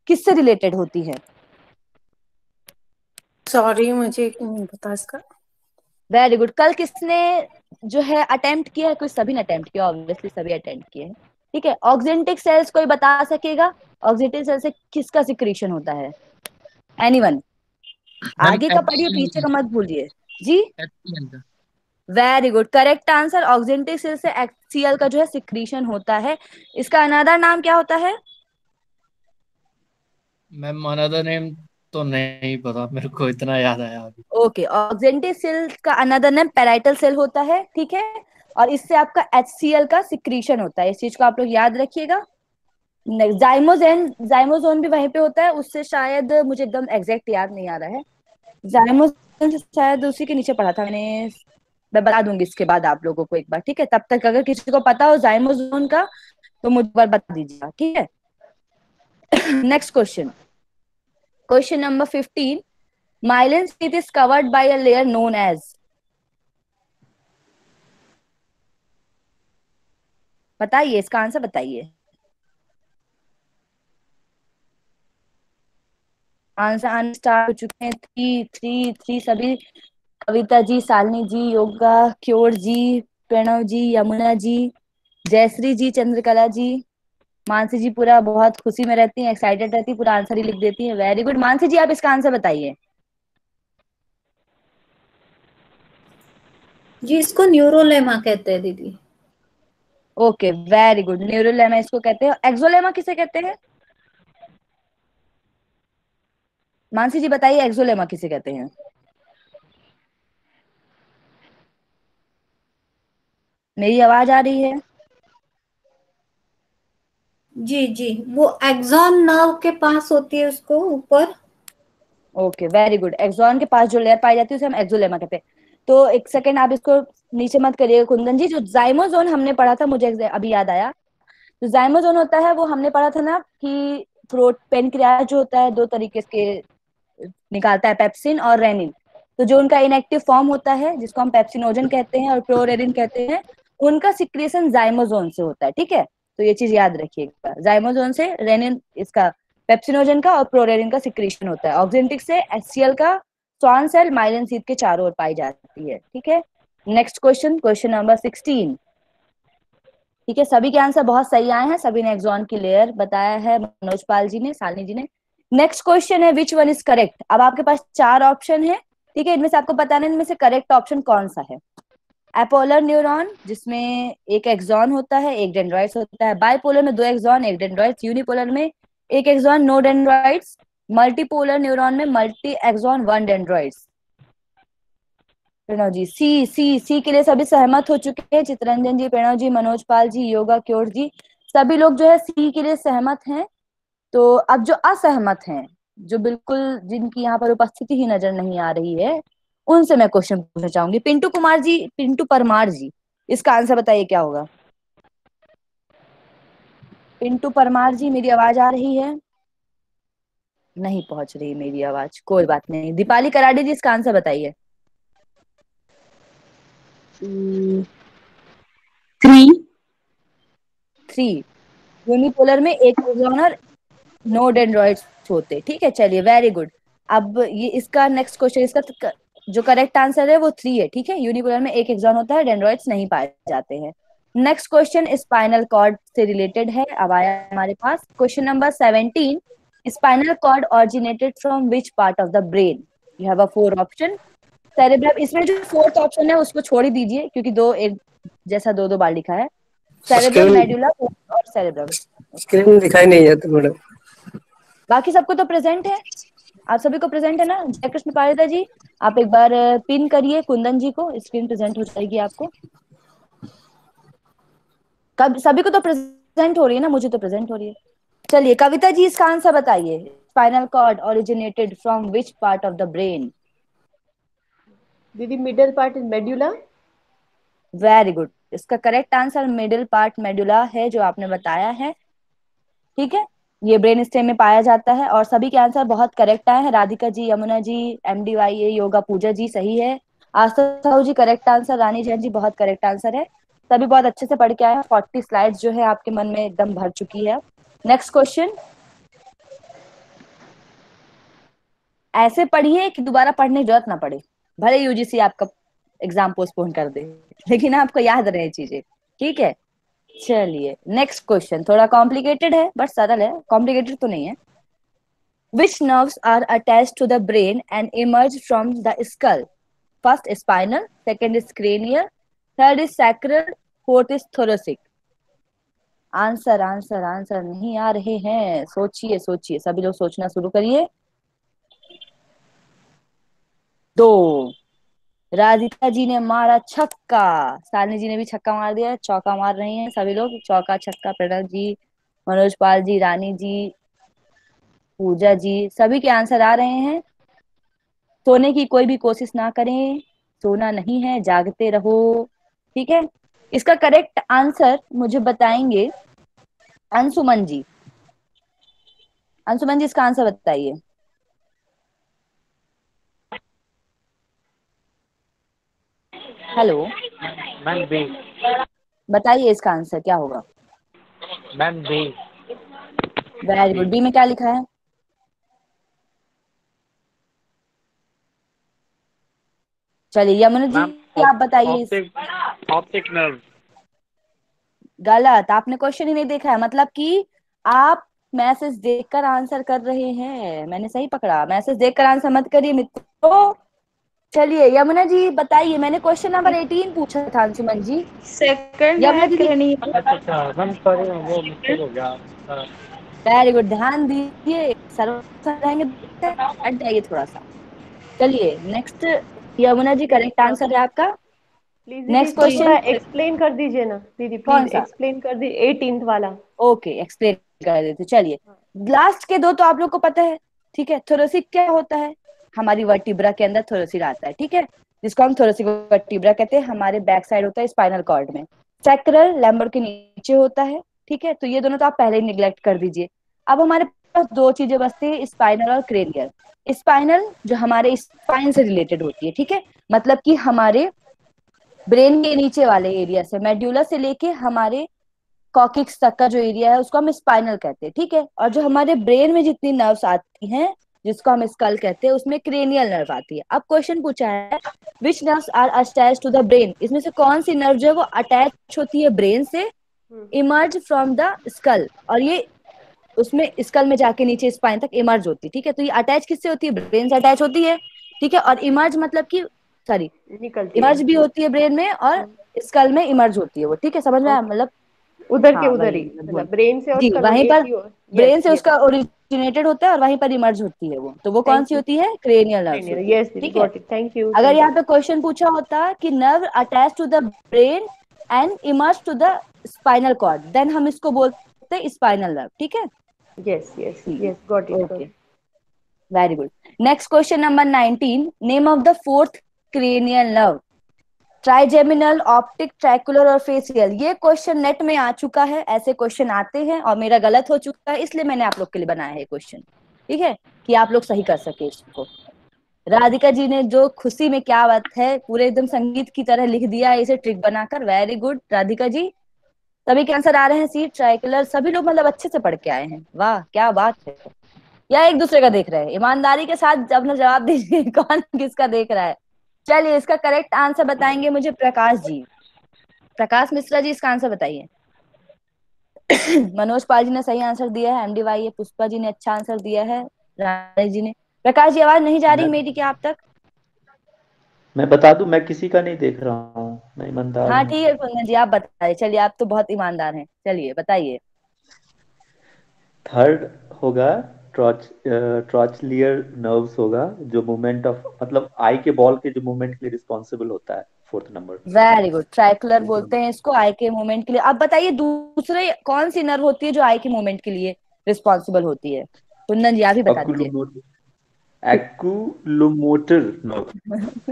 किससे रिलेटेड होती है? सॉरी मुझे नहीं पता इसका। Very good. कल किसने जो है अटेम्प्ट किया है? कुछ सभी ने अटेम्प्ट किया, ऑब्वियसली सभी अटेम्प्ट किए हैं। ठीक है, ऑक्जेंटिक सेल्स कोई बता सकेगा? ऑक्जेंटिक सेल से किसका सिक्रीशन होता है? एनीवन? मैम आगे का पढ़िए, पीछे का मत भूलिए जी। HCl का। Very good, correct answer. Oxyntic cell से HCl का जो है सिक्रीशन होता है। इसका अनदर नाम क्या होता है? मैम अनदर नेम तो नहीं पता मेरे को, इतना याद आया अभी। ओके, ऑक्जेंटिक सेल का अनदर नेम पैराइटल सेल होता है। ठीक है, और इससे आपका HCl का सिक्रीशन होता है, इस चीज को आप लोग याद रखिएगा। जाइमोजोन भी वहीं पे होता है, उससे शायद मुझे एकदम एग्जैक्ट याद नहीं आ रहा है। जाइमोजोन से शायद उसी के नीचे पढ़ा था मैंने, मैं बता दूंगी इसके बाद आप लोगों को एक बार। ठीक है, तब तक अगर किसी को पता हो जाइमोजोन का तो मुझे बार बता दीजिएगा। ठीक है, next question, question number 15। Myelin sheath is covered by a layer known as. बताइए, इसका आंसर बताइए। आंसर आने स्टार्ट हो चुके हैं। 3 3 3 सभी। कविता जी, शालिनी जी, योगा क्योर जी, प्रणव जी, यमुना जी, जयश्री जी, चंद्रकला जी, मानसी जी पूरा बहुत खुशी में रहती हैं, एक्साइटेड रहती है, पूरा आंसर ही लिख देती है। Very good. मानसी जी, आप इसका आंसर बताइए। जी इसको न्यूरोलेमा कहते हैं दीदी। ओके, वेरी गुड, न्यूरोलेमा इसको कहते हैं। एक्सोलेमा किसे कहते हैं? मानसी जी बताइए, एक्सोलेमा किसे कहते हैं? मेरी आवाज आ रही है? जी जी, वो एक्सॉन नर्व के पास होती है उसको ऊपर। Okay, very good. एक्सॉन के पास जो लेयर पाई जाती है उसे हम एक्सोलेमा कहते हैं। तो एक सेकेंड आप इसको नीचे मत करिएगा कुंदन जी। जो जाइमोजोन हमने पढ़ा था, मुझे अभी याद आया, जो जाइमोजोन होता है वो हमने पढ़ा था ना कि थ्रोट पेनक्रियाज जो होता है दो तरीके के निकालता है, पेप्सिन और रेनिन। तो जो उनका इनएक्टिव फॉर्म होता है जिसको हम पेप्सिनोजन कहते हैं और प्रोरेनिन कहते हैं, उनका सिक्रेशन जाइमोजोन से होता है। ठीक है, तो ये चीज याद रखिएगा, जाइमोजोन से रेनिन इसका पेप्सिनोजन का और प्रोरेनिन का सिक्रेशन होता है। ऑक्जेंटिक से HCl का स्वान सेल माइलिन शीथ के चारों ओर पाई जाती है। ठीक है, नेक्स्ट क्वेश्चन, क्वेश्चन नंबर 16। ठीक है, सभी के आंसर बहुत सही आए हैं, सभी ने एक्सॉन की लेयर बताया है, मनोज पाल जी ने, शालिनी जी ने। नेक्स्ट क्वेश्चन है विच वन इज करेक्ट। अब आपके पास चार ऑप्शन है। ठीक है, इनमें से आपको बताना है इनमें से करेक्ट ऑप्शन कौन सा है। एपोलर न्यूरॉन जिसमें एक एक्सॉन होता है, एक डेंड्राइट्स होता है। बाइपोलर में 2 एक्सॉन, एक डेंड्राइट्स। यूनिपोलर में एक axon, no dendrites. Multipolar neuron में multi axon, 1 dendrites. Pranav ji, C C C के लिए सभी सहमत हो चुके हैं। चित्रंजन जी, प्रणव जी, मनोज पाल जी, योगा क्योर जी, सभी लोग जो है सी के लिए सहमत हैं। तो अब जो असहमत हैं, जो बिल्कुल जिनकी यहाँ पर उपस्थिति ही नजर नहीं आ रही है, उनसे मैं क्वेश्चन पूछना चाहूंगी। पिंटू कुमार जी, पिंटू परमार जी, इसका आंसर बताइए क्या होगा। पिंटू परमार जी, मेरी आवाज आ रही है? नहीं पहुंच रही मेरी आवाज, कोई बात नहीं। दीपाली कराड़ी जी, इसका आंसर बताइए। 3 यूनिपोलर में एक एक्सॉन और नो डेंड्रॉइड्स होते। ठीक है, चलिए, वेरी गुड। अब ये इसका नेक्स्ट क्वेश्चन, इसका जो करेक्ट आंसर है वो 3 है। ठीक है, यूनिपोलर में एक एक्सॉन होता है, डेंड्रॉइड्स नहीं पाए जाते हैं। नेक्स्ट क्वेश्चन स्पाइनल कॉर्ड से रिलेटेड है। अब आया हमारे पास question number 17। Spinal cord originated from which part of the brain? You have a 4 option. Cerebrum, इसमें जो 4th ऑप्शन है उसको छोड़ ही दीजिए क्योंकि दो एक जैसा दो बार लिखा है। सेरेब्रम, मेडुला और सेरेब्रम। स्क्रीन दिखाई नहीं जाती मैडम। बाकी सबको तो प्रेजेंट है, आप सभी को प्रेजेंट है ना। जयकृष्ण पारिदा जी, आप एक बार पिन करिए कुंदन जी को, स्क्रीन प्रेजेंट हो जाएगी आपको। कब सभी को तो प्रेजेंट हो रही है ना, मुझे तो प्रेजेंट हो रही है। चलिए, कविता जी इसका आंसर बताइए। Spinal cord originated from which part of the brain? दीदी middle part is medulla. Very good. इसका correct answer middle part medulla है जो आपने बताया है। ठीक है, ये ब्रेन स्टेम में पाया जाता है और सभी के आंसर बहुत करेक्ट आए हैं। राधिका जी, यमुना जी, MDYA योगा पूजा जी सही है। आस्था साहू जी करेक्ट आंसर, रानी जैन जी बहुत करेक्ट आंसर है। सभी बहुत अच्छे से पढ़ के आए हैं। 40 स्लाइड्स जो है आपके मन में एकदम भर चुकी है। नेक्स्ट क्वेश्चन, ऐसे पढ़िए कि दोबारा पढ़ने की जरूरत ना पड़े, भले यूजीसी आपका एग्जाम पोस्टपोन कर दे, लेकिन आपको याद रहे चीजें। ठीक है, चलिए नेक्स्ट क्वेश्चन थोड़ा कॉम्प्लिकेटेड है बट सरल है, कॉम्प्लिकेटेड तो नहीं है। Which nerves are attached to the brain and emerge from the skull? First is spinal, second is cranial, third is sacral, fourth is thoracic. Answer answer answer नहीं आ रहे हैं, सोचिए सोचिए, सभी लोग सोचना शुरू करिए। 2, राधिका जी ने मारा छक्का, सालनी जी ने भी छक्का मार दिया, चौका मार रही हैं सभी लोग, चौका छक्का। प्रणव जी, मनोज पाल जी, रानी जी, पूजा जी, सभी के आंसर आ रहे हैं। सोने की कोई भी कोशिश ना करें, सोना नहीं है, जागते रहो। ठीक है, इसका करेक्ट आंसर मुझे बताएंगे अंशुमन जी। अंशुमन जी इसका आंसर बताइए। Hello ma'am B. बताइए इसका आंसर क्या होगा। Ma'am B. Very good. B में क्या लिखा है? चलिए यमुना जी आप बताइए। Optic nerve. गलत, आपने क्वेश्चन ही नहीं देखा है, मतलब कि आप मैसेज देखकर आंसर कर रहे हैं। मैंने सही पकड़ा, मैसेज देखकर आंसर मत करिए मित्रों। चलिए यमुना जी बताइए, मैंने क्वेश्चन नंबर 18 पूछा था अंशुमन जी। सेकंड यमुना है जी cranial। अच्छा मैम सॉरी वो मिस्टेक हो गया। वेरी गुड, ध्यान दीजिए, सर्व रहेंगे हट जाइए थोड़ा सा। चलिए next, Yamuna ji correct answer है आपका। प्लीज दीदी नेक्स्ट इसको थोड़ा क्वेश्चन एक्सप्लेन कर दीजिए ना दीदी, कौन प्लीज सा? एक्सप्लेन कर दी 18th वाला। ओके एक्सप्लेन कर देते। चलिए लास्ट के दो तो आप लोग को पता है। ठीक है, थोरेसिक क्या होता है? हमारी वर्टिब्रा के अंदर थोरेसिक आता है। ठीक है, जिसको हम थोरेसिक वर्टिब्रा कहते हैं, हमारे बैक साइड होता है स्पाइनल कॉर्ड में। सैक्रल लैम्बर के नीचे होता है। ठीक है, तो ये दोनों तो आप पहले ही निग्लेक्ट कर दीजिए। अब हमारे पास दो चीजें बचती है, स्पाइनल और क्रेनियल। स्पाइनल जो हमारे स्पाइन से रिलेटेड होती है। ठीक है, मतलब कि हमारे ब्रेन के नीचे वाले एरिया से, मेड्यूला से लेके हमारे कॉकिक्स तक का जो एरिया है उसको हम स्पाइनल कहते हैं। ठीक है, और जो हमारे ब्रेन में जितनी नर्व्स आती हैं जिसको हम स्कल कहते हैं, उसमें क्रेनियल नर्व आती है। अब क्वेश्चन पूछा है which nerves are attached to the brain, इसमें से कौन सी नर्व जो है वो अटैच होती है ब्रेन से, इमर्ज फ्रॉम द स्कल, और ये उसमें स्कल में जाके नीचे स्पाइन तक इमर्ज होती है। ठीक है, तो ये अटैच किससे होती है? ब्रेन से अटैच होती है। ठीक है, और इमर्ज मतलब कि सॉरी निकलती इमर्ज है भी होती है ब्रेन में और स्कल में इमर्ज होती है वो। ठीक है, समझ में आया? मतलब उधर के हाँ उधर वही ही, मतलब मतलब ब्रेन से और जी, उसका वहीं पर एक ही। ब्रेन से उसका ओरिजिनेटेड होता है और वहीं पर इमर्ज होती है वो, तो वो कौन सी होती है? क्रेनियल नर्व्स होती है। यस दीदी, ठीक है, गॉट इट, थैंक यू। अगर यहाँ पे क्वेश्चन पूछा होता कि nerve attach to the brain and emerge to the spinal cord, then हम इसको बोलते हैं स्पाइनल नर्व। ठीक है, yes yes yes, got it. Okay very good. Next question number 19, name of the fourth cranial nerve. Trigeminal, optic, trochlear और facial. ये question net में आ चुका है, ऐसे क्वेश्चन आते हैं और मेरा गलत हो चुका है, इसलिए मैंने आप लोग के लिए बनाया है क्वेश्चन। ठीक है, कि आप लोग सही कर सके इसको। राधिका जी ने जो खुशी में, क्या बात है, पूरे एकदम संगीत की तरह लिख दिया है इसे ट्रिक बनाकर। Very good Radhika ji. सभी के आंसर आ रहे हैं, सी ट्राइकुलर, सभी लोग मतलब अच्छे से पढ़ के आए हैं। वाह क्या बात है। या एक दूसरे का देख रहे हैं? ईमानदारी के साथ अपना जवाब दीजिए, कौन किसका देख रहा है। चलिए इसका करेक्ट आंसर बताएंगे मुझे प्रकाश जी। प्रकाश मिश्रा जी इसका आंसर बताइए। मनोज पाल जी ने सही आंसर दिया है, MDYA पुष्पा जी ने अच्छा आंसर दिया है, रानी जी ने। प्रकाश जी आवाज नहीं जा रही मेरी क्या आप तक? मैं बता दूं, मैं किसी का नहीं देख रहा हूँ, मैं ईमानदार हाँ हूँ। ठीक है कुंदन जी आप बताइए। चलिए आप तो बहुत ईमानदार हैं, चलिए बताइए। थर्ड होगा ट्रॉचलियर नर्व्स होगा, जो मूवमेंट ऑफ, मतलब आई के बॉल के जो मूवमेंट के लिए रिस्पॉन्सिबल होता है। Fourth number. वेरी गुड, ट्राइकुलर बोलते हैं इसको आई के मूवमेंट के लिए। अब बताइए दूसरे कौन सी नर्व होती है जो आई के मूवमेंट के लिए रिस्पॉन्सिबल होती है? कुंदन जी आप ही बता दीजिए। एक्युलोमोटर नर्व,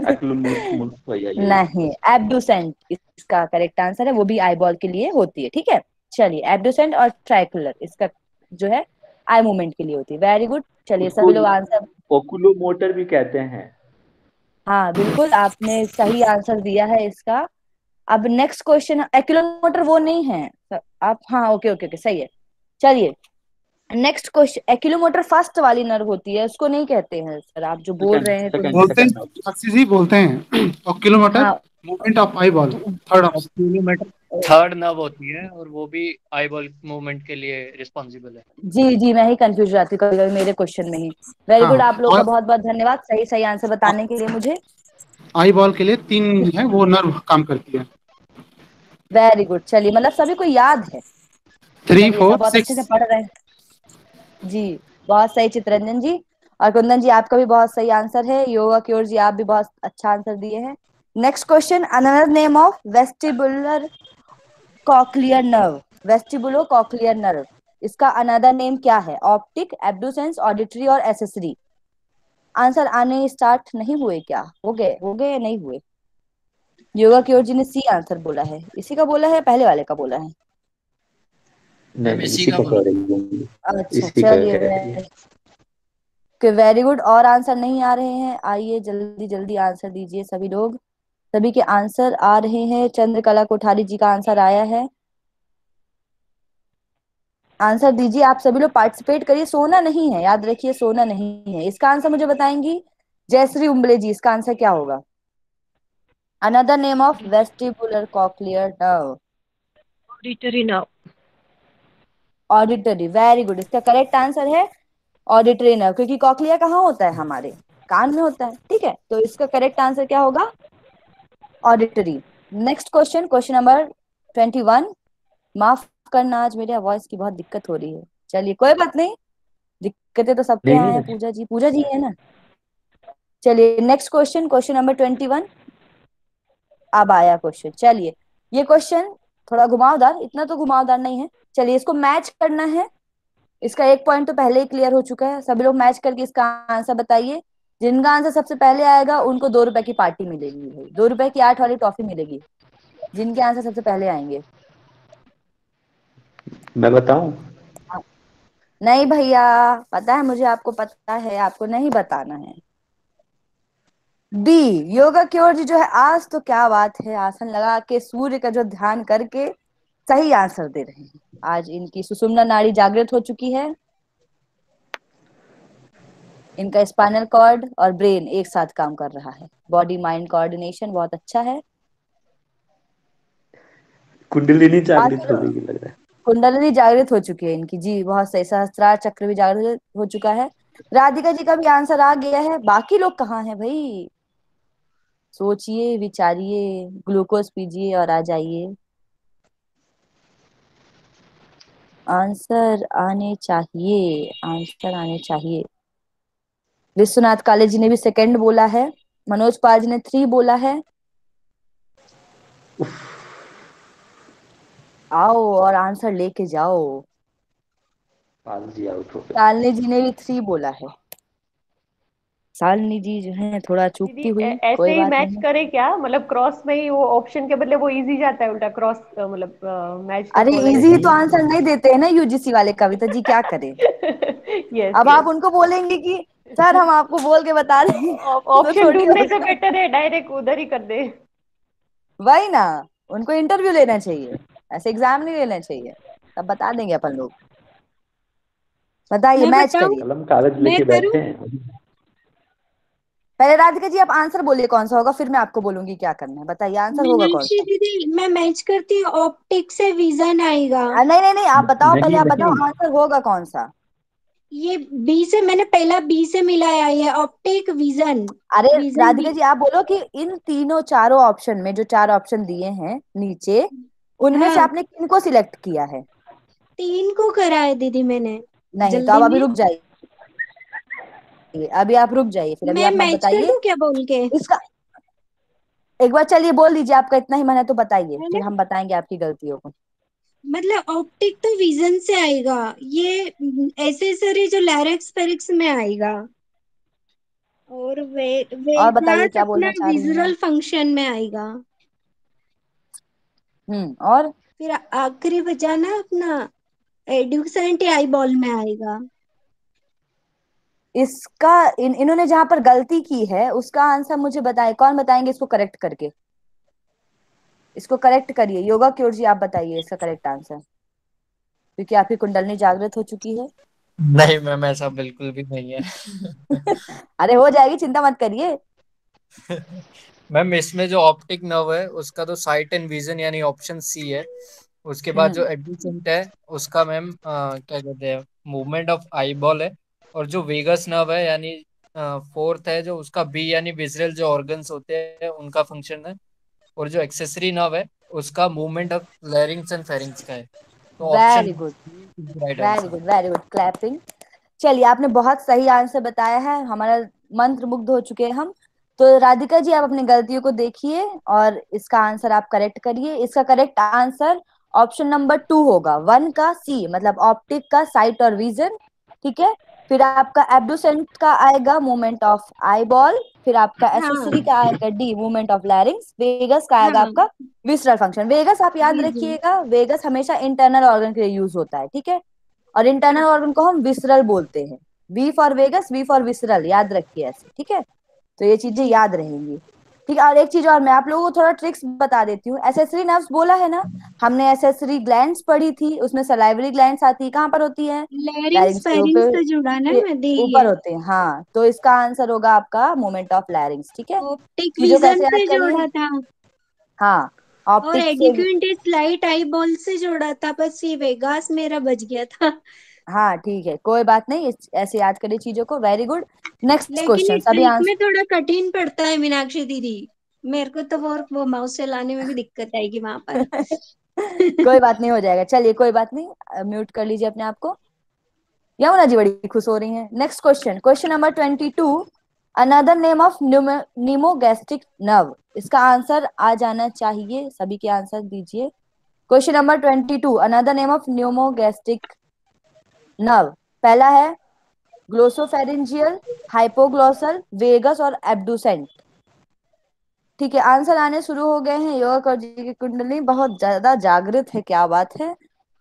एक्युलोमोटर यही। नहीं, एब्डुसेंट इसका करेक्ट आंसर है, वो भी आई बॉल के लिए होती है। ठीक है, चलिए एब्डुसेंट और ट्राइकुलर इसका जो है आई मूवमेंट के लिए होती है। वेरी गुड, चलिए उसको सभी लोग आंसर। ओकुलोमोटर भी कहते हैं। हाँ बिल्कुल, आपने सही आंसर दिया है इसका। अब नेक्स्ट क्वेश्चन, एक्यूलोमोटर वो नहीं है आप, हाँ ओके ओके ओके सही है। चलिए नेक्स्ट क्वेश्चन, एक्यूलोमोटर फर्स्ट वाली नर्व होती है, उसको नहीं कहते हैं सर, आप जो बोल रहे हैं बोलते हैं साक्षी जी, बोलते हैं किलोमीटर हाँ movement of eye ball, third option. Kilometre third nerve होती है और वो भी आई बॉल मूवमेंट के लिए रिस्पॉन्सिबल है। जी जी, मैं ही कंफ्यूज रहती हूँ कभी कभी मेरे क्वेश्चन में ही। वेरी गुड, आप लोगों का बहुत बहुत धन्यवाद सही सही आंसर बताने के लिए मुझे। आई बॉल के लिए 3 है वो नर्व काम करती है। वेरी गुड, चलिए मतलब सभी को याद है, 3 सब 4 बहुत अच्छे से 6। पढ़ रहे हैं जी। बहुत सही चित्रंजन जी, और कुंदन जी आपका भी बहुत सही आंसर है। योगा क्योर जी आप भी बहुत अच्छा आंसर दिए हैं। Next question, another name of vestibular cochlear nerve, vestibulo cochlear nerve, इसका अनदर नेम क्या है? ऑप्टिक, एब्डुसेंस, ऑडिटरी और एसेसरी। आंसर आने स्टार्ट नहीं हुए क्या? हो गए या नहीं हुए? योगा क्योर जी ने सी आंसर बोला है, इसी का बोला है, पहले वाले का बोला है? नहीं, इसी का कह रही हूँ। अच्छा इसी का चलिए, कह रही है। Very good. और आंसर नहीं आ रहे हैं, आइए जल्दी जल्दी आंसर दीजिए सभी लोग। सभी के आंसर आ रहे हैं। चंद्रकला कोठारी जी का आंसर आया है, आंसर दीजिए आप सभी लोग, पार्टिसिपेट करिए, सोना नहीं है, याद रखिए सोना नहीं है। इसका आंसर मुझे बताएंगी जयश्री उम्बले जी, इसका आंसर क्या होगा? Another name of vestibular cochlear nerve, auditory nerve. Auditory, very good, इसका करेक्ट आंसर है ऑडिटरी नर्व, क्योंकि कॉक्लिया कहाँ होता है? हमारे कान में होता है। ठीक है, तो इसका करेक्ट आंसर क्या होगा? Auditory. Next question, question number 21। माफ करना, आज मेरे वॉइस की बहुत दिक्कत हो रही है। चलिए कोई बात नहीं, दिक्कतें तो सबके यहाँ है। पूजा जी है ना। चलिए नेक्स्ट क्वेश्चन, क्वेश्चन नंबर 21। अब आया क्वेश्चन, चलिए ये क्वेश्चन थोड़ा घुमावदार, इतना तो घुमावदार नहीं है। चलिए इसको मैच करना है, इसका एक पॉइंट तो पहले ही क्लियर हो चुका है। सभी लोग मैच करके इसका आंसर बताइए। जिनका आंसर सबसे पहले आएगा उनको 2 रुपए की पार्टी मिलेगी भाई, 2 रुपए की 8 वाली टॉफी मिलेगी जिनके आंसर सबसे पहले आएंगे। मैं बताऊं? नहीं भैया, पता है मुझे, आपको पता है, आपको नहीं बताना है। डी, योगा क्योर जी जो है, आज तो क्या बात है, आसन लगा के सूर्य का जो ध्यान करके सही आंसर दे रहे हैं। आज इनकी सुषुम्ना नाड़ी जागृत हो चुकी है, इनका स्पाइनल कॉर्ड और ब्रेन एक साथ काम कर रहा है, बॉडी माइंड कोऑर्डिनेशन बहुत अच्छा है। कुंडलिनी जागृत हो गई लग रहा है। कुंडलिनी जागृत हो चुकी है इनकी जी, बहुत सही। सहस्त्रार चक्र भी जागृत हो चुका है। राधिका जी का भी आंसर आ गया है। बाकी लोग कहाँ हैं भाई? सोचिए विचारिए, ग्लूकोज पीजिए और आ जाइए। आंसर आने चाहिए, आंसर आने चाहिए। विश्वनाथ काले जी ने भी सेकंड बोला है, मनोज पाल जी ने 3 बोला है। आओ और आंसर लेके जाओ। पाल जी आउट हो गए। शालिनी जी ने भी 3 बोला है। शालिनी जी जो है थोड़ा चूकती हुई, ऐसे कोई ही बात मैच नहीं। करे क्या? मतलब क्रॉस में ही वो ऑप्शन के बदले वो इजी जाता है, उल्टा क्रॉस मतलब मैच अरे इजी तो आंसर नहीं देते हैं ना यूजीसी वाले, कविता जी क्या करें? यस अब आप उनको बोलेंगे कि सर हम आपको बोल के बता दें तो ऑप्शन थोड़ी ढूंढने से होगा। बेटर है डायरेक्ट उधर ही कर दे। वही ना, उनको इंटरव्यू लेना चाहिए, ऐसे एग्जाम नहीं लेना चाहिए, तब बता देंगे अपन लोग। बताइए, मैं मैच बताऊं? करिए। कलम कागज मैं लेके करूं? बैठे हैं। पहले राधिका जी आप आंसर बोलिए कौन सा होगा, फिर मैं आपको बोलूंगी क्या करना है। बताइए आंसर होगा कौन मीनाक्षी सा? दीदी मैं मैच करती हूँ, ऑप्टिक से विजन आएगा। नहीं नहीं नहीं, आप बताओ पहले, नहीं आप नहीं, बताओ आंसर होगा कौन सा? ये बी से, मैंने पहला बी से मिलाया, ये ऑप्टिक विजन। अरे विजन राधिका बी। जी आप बोलो कि इन तीनों चारों ऑप्शन में, जो 4 ऑप्शन दिए हैं नीचे, उनमें से हाँ, आपने किनको सिलेक्ट किया है? 3 को करा है दीदी मैंने नहीं तो जल्दी आप अभी में। रुक जाइए, अभी आप रुक जाइए, फिर अभी मैं आप मत मैच कर बताइए दूं क्या बोल के? इसका। एक बार चलिए बोल दीजिए, आपका इतना ही मन है तो बताइए, मैंने फिर हम बताएंगे आपकी गलतियों को। मतलब ऑप्टिक तो विजन से आएगा, ये एसेसरी जो लैरिक्स पेरिक्स में आएगा। और और बताइए वेगास क्या अपना बोलना चाह रही हैं विजुअल आप? फंक्शन में आएगा। और फिर आखिरी बचा ना अपना एड्यूसेंट आई बॉल में आएगा। इसका इन्होंने जहां पर गलती की है उसका आंसर मुझे बताए, कौन बताएंगे इसको करेक्ट करके? इसको करेक्ट करिए, योगा क्योर जी आप बताइए इसका करेक्ट आंसर, क्योंकि आपकी कुंडलनी जागृत हो चुकी है। नहीं मैम, ऐसा बिल्कुल भी नहीं है। अरे हो जाएगी, चिंता मत करिए। मैम इसमें जो ऑप्टिक नर्व है उसका तो साइट एंड विजन यानी ऑप्शन सी है। उसके बाद जो एडजेसेंट है उसका मैम क्या कहते हैं, मूवमेंट ऑफ आई बॉल है। और जो वेगस नर्व है यानी फोर्थ है जो उसका बी यानी विजुअल जो ऑर्गन्स होते हैं उनका फंक्शन है। और जो एक्सेसरी नर्व है उसका मूवमेंट ऑफ लैरिंग्स एंड फेरिंग्स का है। तो option very good, right very answer. Good, very good, clapping. चलिए आपने बहुत सही आंसर बताया है, हमारा मंत्र मुग्ध हो चुके हैं हम। तो राधिका जी आप अपनी गलतियों को देखिए और इसका आंसर आप करेक्ट करिए। इसका करेक्ट आंसर ऑप्शन नंबर 2 होगा, 1 का सी, मतलब ऑप्टिक का साइट और विजन। ठीक है, फिर आपका एब्डुसेंट का आएगा मूवमेंट ऑफ आई बॉल, फिर आपका एसेसरी का आएगा D movement of larynx, vagus का आएगा आपका विसरल फंक्शन। वेगस आप याद रखिएगा, वेगस हमेशा इंटरनल ऑर्गन के लिए यूज होता है। ठीक है, और इंटरनल ऑर्गन को हम विसरल बोलते हैं। V for vagus, V for visceral, याद रखिए ऐसे। ठीक है, तो ये चीजें याद रहेंगी। ठीक है, और एक चीज और मैं आप लोगों को थोड़ा ट्रिक्स बता देती हूँ। एसेसरी नर्व्स बोला है ना हमने, एसेसरी ग्लैंड्स पढ़ी थी, उसमें सलाइवरी ग्लैंड्स आती है, कहाँ पर होती है? लैरिंग्स लैरिंग्स के फेरिंग्स ऊपर, से जुड़ा ना मैं दे ही ऊपर है। होते हैं। हाँ, तो इसका आंसर होगा आपका मूवमेंट ऑफ लैरिंग्स। ठीक है, ऑप्टिक चीजों विजन कैसे याद से करनी है? जोड़ा था हाँ, और ऑप्टिक से। एडिक्वेंटेज लाइट आई बॉल से जोड़ा था, बस ये वेगास मेरा बच गया था। हाँ ठीक है, कोई बात नहीं, ऐसे याद करिए चीजों को। वेरी गुड, नेक्स्ट लेकिन ये क्वेश्चन। सभी ट्रिक में आंसर थोड़ा कठिन पड़ता है मीनाक्षी दीदी, मेरे को तो वो माउस चलाने में भी दिक्कत आएगी वहां पर। कोई बात नहीं, हो जाएगा। चलिए कोई बात नहीं, म्यूट कर लीजिए अपने आप को। यमुना जी बड़ी खुश हो रही हैं। Next question, question number 22, another name of pneumogastric nerve. इसका आंसर आ जाना चाहिए, सभी के आंसर दीजिए। Question number 22, another name of pneumogastric nerve. पहला है ग्लोसोफेरिंजियल, हाइपोग्लोसल, वेगस और एब्डुसेंट। ठीक है, आंसर आने शुरू हो गए हैं। योगा कर जी की कुंडली बहुत ज्यादा जागृत है, क्या बात है।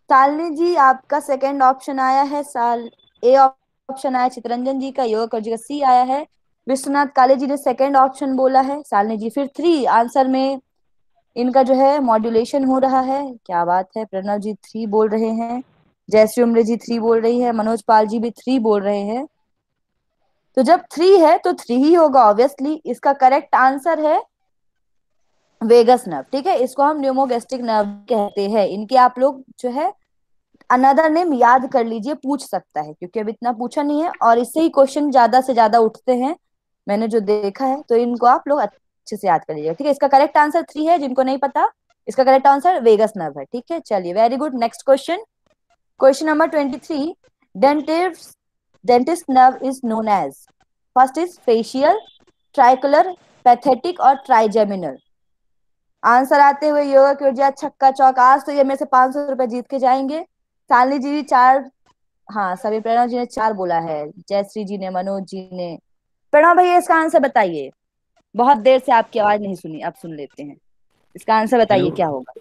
शालिनी जी आपका सेकंड ऑप्शन आया है, साल ए ऑप्शन आया चितरंजन जी का, योगा कर जी का सी आया है। विश्वनाथ काले जी ने सेकंड ऑप्शन बोला है, शालिनी जी फिर 3 आंसर में इनका जो है मॉड्यूलेशन हो रहा है, क्या बात है। प्रणव जी 3 बोल रहे हैं, जयश्री उमरे जी 3 बोल रही है, मनोज पाल जी भी 3 बोल रहे हैं। तो जब 3 है तो 3 ही होगा ऑब्वियसली। इसका करेक्ट आंसर है वेगस नर्व। ठीक है, इसको हम न्यूमोगैस्ट्रिक नर्व कहते हैं। इनके आप लोग जो है अनदर नेम याद कर लीजिए, पूछ सकता है क्योंकि अब इतना पूछा नहीं है और इससे ही क्वेश्चन ज्यादा से ज्यादा उठते हैं, मैंने जो देखा है। तो इनको आप लोग अच्छे से याद कर लीजिएगा। ठीक है, इसका करेक्ट आंसर 3 है, जिनको नहीं पता इसका करेक्ट आंसर वेगस नर्व है। ठीक है, चलिए very good. Next question, question number 23, dentist nerve is known as, first is facial, trochlear, pathetic और ट्राइजेमिनल। आंसर आते हुए योगा की ऊर्जा छक्का चौक, आज तो ये मेरे से 500 रुपए जीत के जाएंगे। शालिनी जी 4, हाँ सभी, प्रणव जी ने 4 बोला है, जयश्री जी ने, मनोज जी ने। प्रणव भैया इसका आंसर बताइए, बहुत देर से आपकी आवाज नहीं सुनी, अब सुन लेते हैं। इसका आंसर बताइए क्या होगा।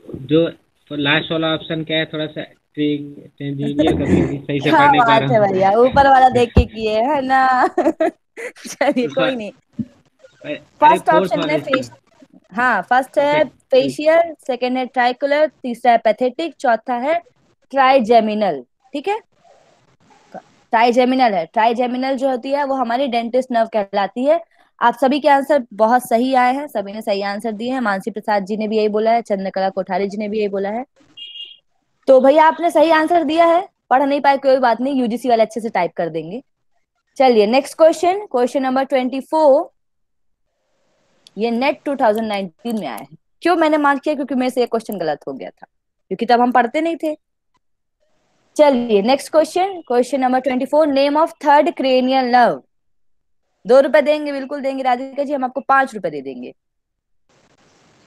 जो लास्ट वाला ऑप्शन क्या है, थोड़ा सा दीजिए, कभी सही से क्या पढ़ नहीं पा बात रहा है हूँ। भैया, ऊपर वाला देख के किए है ना। चलिए कोई नहीं। अरे फर्स्ट फोर्थ ऑप्शन है वाले फेस, हाँ फर्स्ट है फेशियल, सेकंड है ट्राइकुलर, तीसरा है पैथेटिक, चौथा है ट्राइजेमिनल। ठीक है, ट्राइजेमिनल है। ट्राइजेमिनल जो होती है वो हमारी डेंटिस्ट नर्व कहलाती है। आप सभी के आंसर बहुत सही आए हैं, सभी ने सही आंसर दिए हैं। मानसी प्रसाद जी ने भी यही बोला है, चंद्रकला कोठारी जी ने भी यही बोला है। तो भैया आपने सही आंसर दिया है, पढ़ नहीं पाए कोई बात नहीं, यूजीसी वाले अच्छे से टाइप कर देंगे। चलिए नेक्स्ट क्वेश्चन, क्वेश्चन नंबर 24, ये नेट 2019 में आया है। क्यों मैंने मार्क किया, क्योंकि मेरे से ये क्वेश्चन गलत हो गया था, क्योंकि तब हम पढ़ते नहीं थे। चलिए next question, question number 24, name of third cranial nerve. 2 रुपए देंगे, बिल्कुल देंगे राधिका जी, हम आपको 5 रुपए दे देंगे।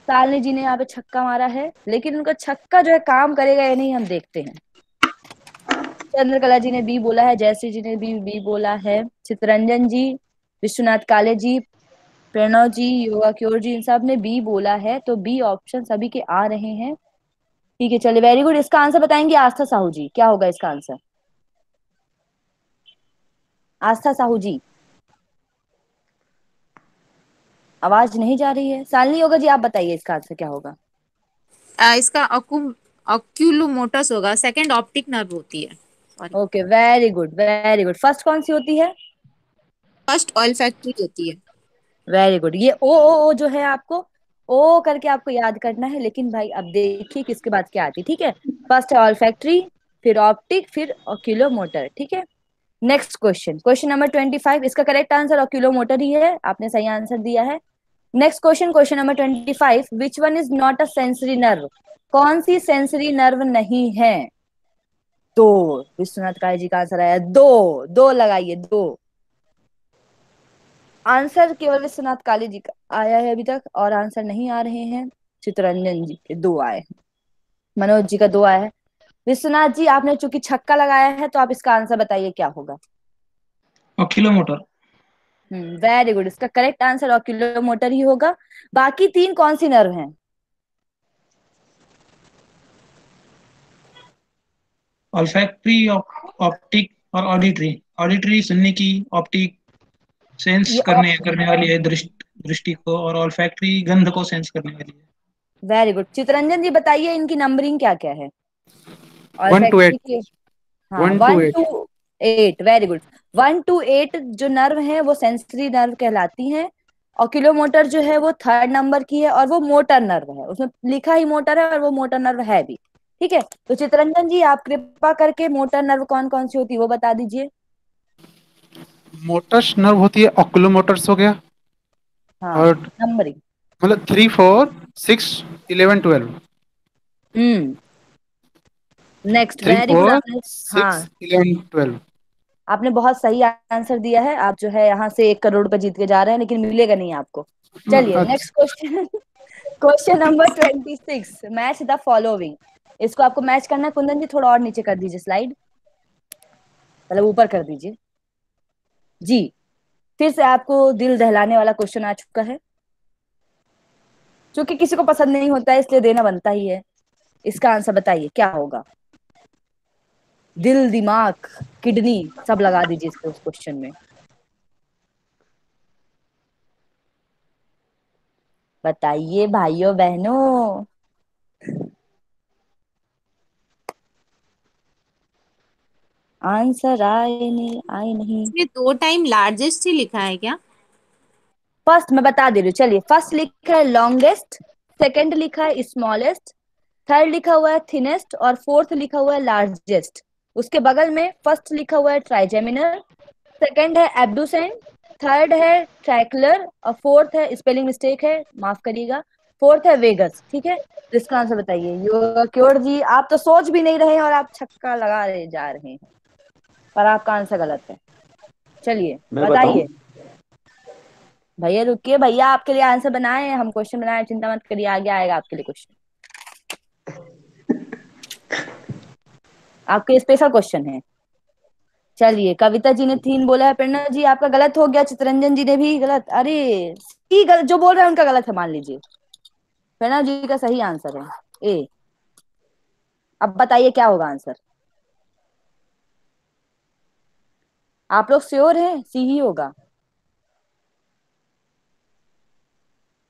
शालिनी जी ने यहाँ पे छक्का मारा है, लेकिन उनका छक्का जो है काम करेगा या नहीं हम देखते हैं। चंद्रकला जी ने बी बोला है, जयश्री जी ने भी बी बोला है, चितरंजन जी विश्वनाथ काले जी, प्रणव जी, योगा क्योर जी, इन सब ने बी बोला है, तो बी ऑप्शन सभी के आ रहे हैं। ठीक है, चलिए वेरी गुड। इसका आंसर बताएंगे आस्था साहू जी, क्या होगा इसका आंसर? आस्था साहू जी, आवाज नहीं जा रही है। शालिनी योगा जी, आप बताइए इसका आंसर क्या होगा? इसका ऑक्यूलोमोटस होगा, सेकंड ऑप्टिक नर्व होती है। Sorry, okay, very good very good. First कौन सी होती है? फर्स्ट ऑल्फैक्टरी होती है। Very good. ये ओ जो है, आपको ओ करके आपको याद करना है, लेकिन भाई अब देखिए किसके बाद क्या आती है। ठीक है, फर्स्ट है ऑल्फैक्टरी, फिर ऑप्टिक, फिर ऑक्यूलोमोटर। ठीक है, नेक्स्ट क्वेश्चन, क्वेश्चन नंबर 25। इसका करेक्ट आंसर ऑक्यूलोमोटर ही है, आपने सही आंसर दिया है। Next question, question number 25। Which one is not a sensory nerve? कौन सी सेंसरी नर्व नहीं है? दो, विश्वनाथ काय जी का आंसर आया दो। दो लगाइए, दो। आंसर केवल विश्वनाथ काले जी का आया है अभी तक, और आंसर नहीं आ रहे हैं। चितरंजन जी के दो आए हैं, मनोज जी का दो आया है। विश्वनाथ जी, आपने चूंकि छक्का लगाया है, तो आप इसका आंसर बताइए क्या होगा? किलोमीटर। Very good. इसका करेक्ट आंसर ऑक्यूलोमोटर ही होगा। बाकी तीन कौन सी नर्व हैं? ऑल्फैक्टरी, ऑप्टिक और ऑडिटरी। ऑडिटरी सुनने की, ऑप्टिक सेंस ये करने वाली है दृष्टि को, और ऑल्फैक्टरी गंध को सेंस करने वाली है। Very good. चितरंजन जी बताइए इनकी नंबरिंग क्या क्या है? 1 to 8। ऑल्फैक्टरी के, हाँ 1 to 1 8। to 8। Very good. 1 to 8 जो नर्व है वो सेंसरी नर्व कहलाती हैं। ऑक्यूलोमोटर जो है वो थर्ड नंबर की है, और वो मोटर नर्व है, उसमें लिखा ही मोटर है, और वो मोटर नर्व है भी। ठीक है, तो चितरंजन जी आप कृपा करके मोटर नर्व कौन कौन सी होती है वो बता दीजिए। मोटर्स नर्व होती है, ऑक्यूलोमोटर्स हो गया, हाँ, और नंबरिंग। मतलब 3, 4, 6, 11, 12। Next, 3, very good. 4, आपने, 6, हाँ, 11, 12। आपने बहुत सही आंसर दिया है। आप जो है यहाँ से 1 करोड़ रुपए जीत के जा रहे हैं, लेकिन मिलेगा नहीं आपको। चलिए अच्छा। Next question, question number 26। Match the following. इसको आपको मैच करना है। कुंदन जी थोड़ा और नीचे कर दीजिए स्लाइड, मतलब ऊपर कर दीजिए जी। फिर से आपको दिल दहलाने वाला क्वेश्चन आ चुका है, क्योंकि किसी को पसंद नहीं होता है, इसलिए देना बनता ही है। इसका आंसर बताइए क्या होगा? दिल, दिमाग, किडनी सब लगा दीजिए इसको, उस क्वेश्चन में। बताइए भाइयों बहनों। आंसर आए नहीं। इसमें 2 टाइम लार्जेस्ट ही लिखा है क्या? फर्स्ट मैं बता दे रही हूँ, चलिए। फर्स्ट लिखा है लॉन्गेस्ट, सेकंड लिखा है स्मॉलेस्ट, थर्ड लिखा हुआ है थिनेस्ट, और फोर्थ लिखा हुआ है लार्जेस्ट। उसके बगल में फर्स्ट लिखा हुआ है ट्राइजेमिनल, सेकंड है एब्डुसेंट, थर्ड है ट्रैकलर, और फोर्थ है, स्पेलिंग मिस्टेक है माफ करिएगा, फोर्थ है वेगस। ठीक है, तो इसका आंसर बताइए। योगा क्योर जी, आप तो सोच भी नहीं रहे हैं और आप छक्का लगा रहे जा रहे हैं, पर आपका आंसर गलत है। चलिए मैं बताऊं? बताइए। भैया रुकिए, भैया आपके लिए आंसर बनाए हैं, हम क्वेश्चन बनाए, चिंता मत करिए, आगे आएगा आपके लिए क्वेश्चन। आपके स्पेशल क्वेश्चन है। चलिए, कविता जी ने 3 बोला है, प्रेरणा जी आपका गलत हो गया, चितरंजन जी ने भी गलत। अरे सी गलत, जो बोल रहे हैं उनका गलत है मान लीजिए। प्रेरणा जी का सही आंसर है ए। अब बताइए क्या होगा आंसर? आप लोग श्योर हैं सी ही होगा?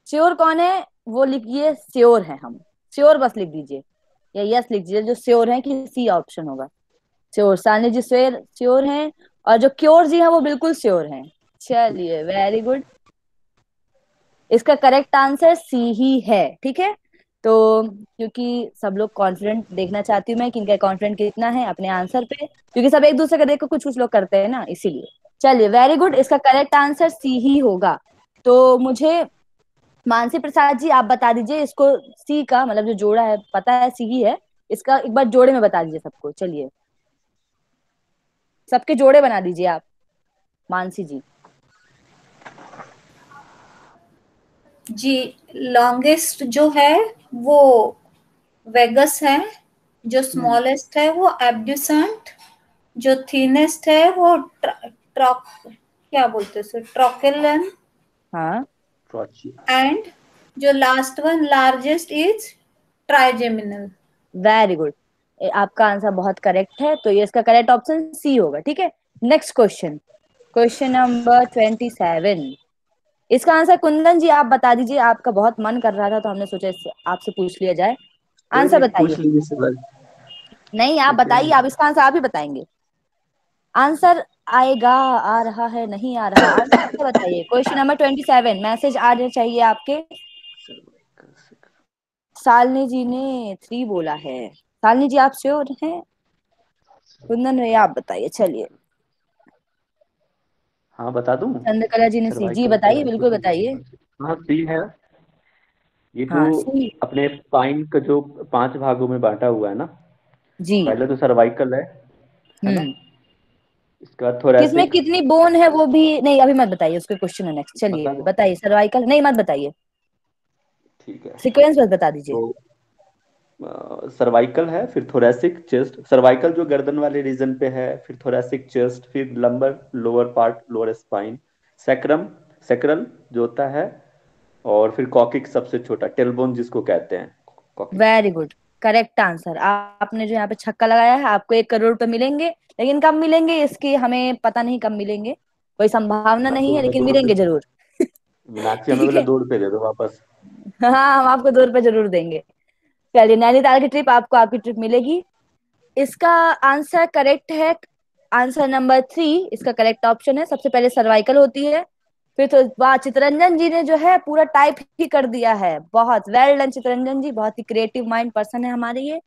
श्योर कौन है वो लिखिए, श्योर है हम। श्योर बस लिख दीजिए, या यस लिख दीजिए जो श्योर है कि सी ऑप्शन होगा। श्योर, सानी जी श्योर श्योर हैं, और जो क्योर जी हैं वो बिल्कुल श्योर हैं। चलिए वेरी गुड। इसका करेक्ट आंसर सी ही है। ठीक है, तो क्योंकि सब लोग कॉन्फिडेंट देखना चाहती हूँ मैं कि इनका कॉन्फिडेंट कितना है अपने आंसर पे, क्योंकि सब एक दूसरे का देख कर कुछ कुछ लोग करते हैं ना, इसीलिए। चलिए वेरी गुड, इसका करेक्ट आंसर सी ही होगा। तो मुझे मानसी प्रसाद जी आप बता दीजिए इसको, सी का मतलब जो जोड़ा है पता है सी ही है, इसका एक बार जोड़े में बता दीजिए सबको। चलिए सबके जोड़े बना दीजिए आप, मानसी जी। जी, लॉन्गेस्ट जो है वो वेगस है, जो स्मॉलेस्ट है वो एब्ड्यूसेंट, जो थिनेस्ट है वो क्या बोलते हैं उसे, ट्रोकेलन, हाँ एंड जो last one largest is trigeminal. Very good, आपका आंसर बहुत करेक्ट है, तो ये इसका करेक्ट ऑप्शन सी होगा। ठीक है, नेक्स्ट क्वेश्चन, क्वेश्चन नंबर 27। इसका आंसर कुंदन जी आप बता दीजिए, आपका बहुत मन कर रहा था तो हमने सोचा इससे आपसे पूछ लिया जाए। कोई आंसर नहीं, बताइए। पूछ लीजिए सवाल। नहीं आप ठीक है। बताइए, आप इसका आंसर आप ही बताएंगे। आंसर आएगा, आ रहा है, नहीं आ रहा, आंसर बताइए। क्वेश्चन नंबर 27, मैसेज आ रहे चाहिए आपके। शालिनी जी ने 3 बोला है। शालिनी जी आप श्योर हैं? कुंदन भैया आप बताइए। चलिए, हाँ बता दूं। चंद्रकला जी ने सी जी सर्वाइकल बताइए, बिल्कुल बताइए। हाँ सी है। ये जो हाँ सी अपने स्पाइन का जो 5 भागों में बांटा हुआ है ना, जी। पहले तो सर्वाइकल है ना, इसके बाद किसमें थोरैसिक। कितनी बोन है वो भी नहीं, अभी मत बताइए, उसके क्वेश्चन है नेक्स्ट। बता चलिए दो। बताइए, सर्वाइकल नहीं मत बताइए, ठीक है, सीक्वेंस बस बता दीजिए। तो सर्वाइकल है, फिर थोरैसिक चेस्ट। सर्वाइकल जो गर्दन वाले रीजन पे है, फिर थोरैसिक चेस्ट, फिर lumbar lower part lower spine, sacrum sacral जो होता है, और फिर कॉकिक्स सबसे छोटा, टेलबोन जिसको कहते हैं, coccyx. Very good, correct answer. आपने जो यहाँ पे छक्का लगाया है, आपको 1 करोड़ रुपए मिलेंगे, लेकिन कब मिलेंगे इसकी हमें पता नहीं, कब मिलेंगे, कोई संभावना नहीं है, लेकिन 2 रुपए, मिलेंगे जरूर। मीनाक्षी हमें ठीक बोले है, 2 रुपए दे दो वापस। हाँ हम आपको 2 रुपए जरूर देंगे। चलिए, नैनीताल की ट्रिप आपको, आपकी ट्रिप मिलेगी। इसका आंसर करेक्ट है, आंसर नंबर 3 इसका करेक्ट ऑप्शन है। सबसे पहले सर्वाइकल होती है, फिर तो वाह, चितरंजन जी ने जो है पूरा टाइप ही कर दिया है, बहुत वेल डन चितरंजन जी, बहुत ही क्रिएटिव माइंड पर्सन है हमारे ये।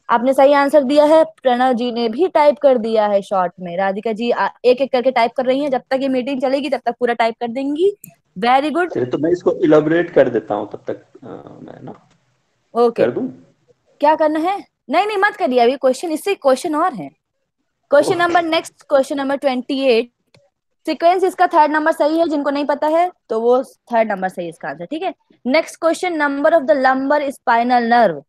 आपने सही आंसर दिया है। प्रणव जी ने भी टाइप कर दिया है शॉर्ट में। राधिका जी एक एक करके टाइप कर रही हैं, जब तक ये मीटिंग चलेगी तब तक पूरा टाइप कर देंगी। Very good. चलिए तो मैं इसको इलाबोरेट कर देता हूँ तब तक, मैं ना ओके, कर दूं। क्या करना है? नहीं नहीं मत करिए, अभी क्वेश्चन, इससे क्वेश्चन और है। Question number next, question number 28। Sequence इसका 3rd नंबर सही है, जिनको नहीं पता है तो वो 3rd नंबर सही है इसका आंसर। ठीक है, next question, number of the lumbar spinal nerve.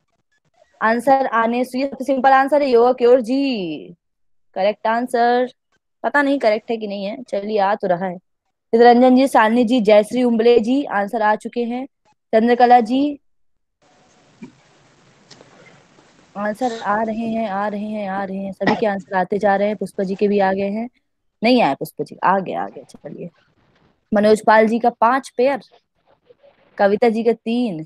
Answer आने से सबसे सिंपल आंसर है योगा क्योर जी, करेक्ट आंसर। पता नहीं करेक्ट है कि नहीं है, चलिए आ तो रहा है। चितरंजन जी, शालिनी जी, जयश्री उम्बले जी आंसर आ चुके हैं। चंद्रकला जी आंसर आ रहे हैं, आ रहे हैं, आ रहे हैं, सभी के आंसर आते जा रहे हैं। पुष्पा जी के भी आ गए हैं, नहीं आए पुष्पा जी, आ गए आ गए। चलिए, मनोज पाल जी का 5 पेयर, कविता जी का 3।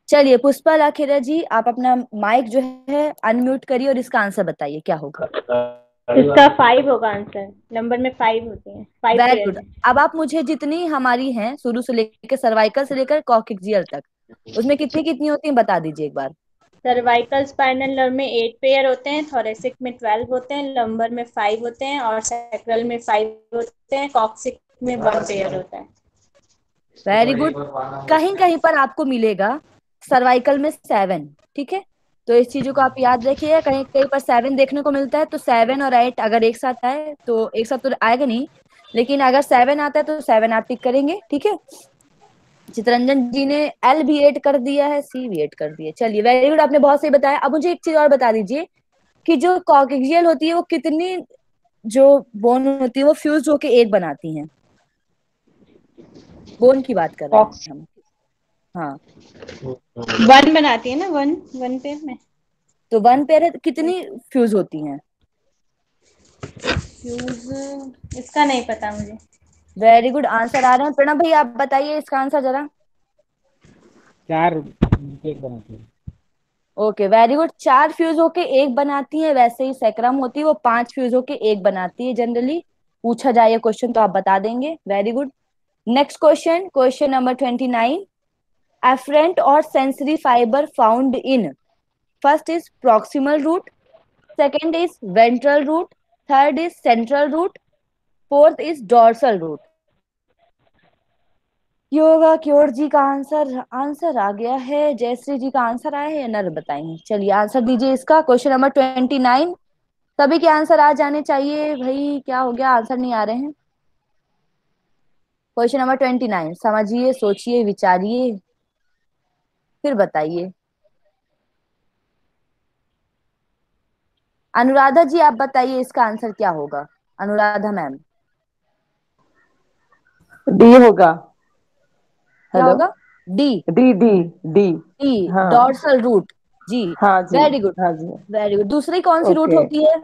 चलिए पुष्पा लाखेरा जी, आप अपना माइक जो है अनम्यूट करिए और इसका आंसर बताइए क्या होगा। इसका 5 होगा आंसर, नंबर में 5 होती है, 5 वेरी पेयर गुड। है। अब आप मुझे जितनी हमारी हैं शुरू से लेकर सर्वाइकल से लेकर कॉक्सियल तक, उसमें कितनी कितनी होती हैं बता दीजिए एक बार। सर्वाइकल स्पाइनल नर्व में 8 पेयर होते हैं, थोरेसिक में 12 होते हैं, लंबर में 5 होते हैं, और सैक्रल में 5 होते हैं, कॉक्सिक में 1 पेयर होता है। Very good. कहीं कहीं पर आपको मिलेगा सर्वाइकल में 7। ठीक है, तो इस चीजों को आप याद रखिए, कहीं कहीं पर 7 देखने को मिलता है, तो 7 और 8 अगर एक साथ आए तो एक साथ तो आएगा नहीं, लेकिन अगर 7 आता है तो 7 आप टिक करेंगे। ठीक है, चितरंजन जी ने एल भी 8 कर दिया है, सी भी 8 कर दिया। चलिए वेरी गुड, आपने बहुत सही बताया। अब मुझे एक चीज और बता दीजिए कि जो कॉक्सियल होती है वो कितनी, जो बोन होती है वो फ्यूज होके एक बनाती हैं। बोन की बात कर रहे हैं हम। हाँ 1 बनाती है ना, 1 पेयर में। तो 1 पेयर है तो कितनी फ्यूज होती हैं? फ्यूज इसका नहीं पता मुझे। वेरी गुड, आंसर आ रहे हैं। प्रणव भाई आप बताइए इसका आंसर जरा। 4 एक बनाते हैं। ओके वेरी गुड, 4 फ्यूज होके एक बनाती है, वैसे ही सैक्रम होती है वो 5 फ्यूज होके एक बनाती है। जनरली पूछा जाए क्वेश्चन तो आप बता देंगे। Very good. Next question, question number 29। Efferent और sensory fibre found in, first is proximal root, second is ventral root, third is central root, fourth is dorsal root. Yoga cure जी का आंसर, आंसर आ गया है। जयश्री जी का आंसर आया है या नर बताएंगे? चलिए आंसर दीजिए इसका। क्वेश्चन नंबर 29, सभी के आंसर आ जाने चाहिए भाई, क्या हो गया आंसर नहीं आ रहे हैं? क्वेश्चन नंबर 29, समझिए, सोचिए, विचारिए, फिर बताइए। अनुराधा जी आप बताइए इसका आंसर क्या होगा, अनुराधा मैम। डी होगा। क्या हेलो, होगा? D. D D D. D हाँ डॉर्सल रूट। जी, हाँ जी, वेरी गुड, हाँ जी। Very good. दूसरी कौन सी रूट ओके। होती है?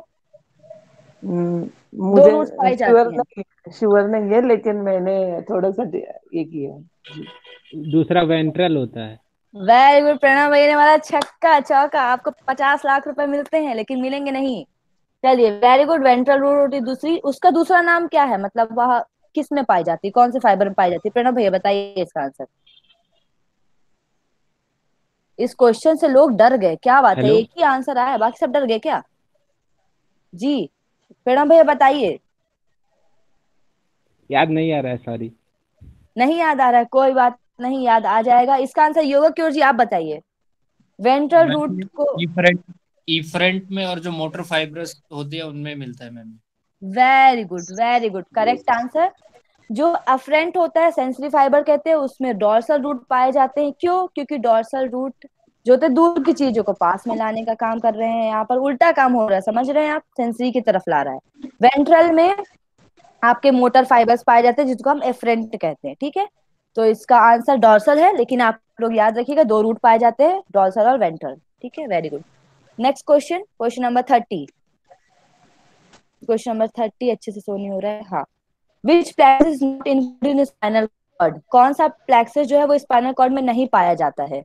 दो मुझे रूट्स पाई श्योर जाती हैं। नहीं, श्योर नहीं है, लेकिन मैंने थोड़ा सा ये किया है जी। दूसरा वेंट्रल होता है। वेरी गुड प्रणव भैया ने हमारा छक्का चौका। आपको 50 लाख रुपए मिलते हैं, लेकिन मिलेंगे नहीं। चलिए, वेरी गुड। वेंट्रल रूट होती है दूसरी। उसका दूसरा नाम क्या है? मतलब वह किस में पाई जाती है, कौन से फाइबर में पाई जाती है? प्रणव भैया बताइए इसका आंसर। इस क्वेश्चन से लोग डर गए, क्या बात है? हेलो, एक ही आंसर आया, बाकी सब डर गए क्या? जी, प्रणव भैया बताइए। याद नहीं आ रहा है, सॉरी। नहीं याद आ रहा है, कोई बात नहीं, याद आ जाएगा। इसका आंसर योगा क्योर जी, आप बताइए। वेंट्रल रूट मैम को। ई फ्रंट में और जो मोटर फाइब्रस होती है उनमें मिलता है ma'am. Very good, very good, correct answer. जो अफ्रेंट होता है, सेंसरी फाइबर कहते हैं, उसमें डॉर्सल रूट पाए जाते हैं। क्यों? क्योंकि डॉर्सल रूट जो होते हैं दूर की चीजों को पास में लाने का काम कर रहे हैं। यहाँ पर उल्टा काम हो रहा है, समझ रहे हैं आप? सेंसरी की तरफ ला रहा है। वेंट्रल में आपके मोटर फाइबर्स पाए जाते हैं, जिसको हम एफरेंट कहते हैं। ठीक है, तो इसका आंसर डॉर्सल है, लेकिन आप लोग याद रखिएगा, दो रूट पाए जाते हैं, डॉर्सल और वेंट्रल। ठीक है, very good. Next question, question number 30। Question number 30 अच्छे से सोनी हो रहा है। हाँ, which plexus is not included in spinal cord? कौन सा प्लेक्सिस जो है वो स्पाइनल कॉर्ड में नहीं पाया जाता है?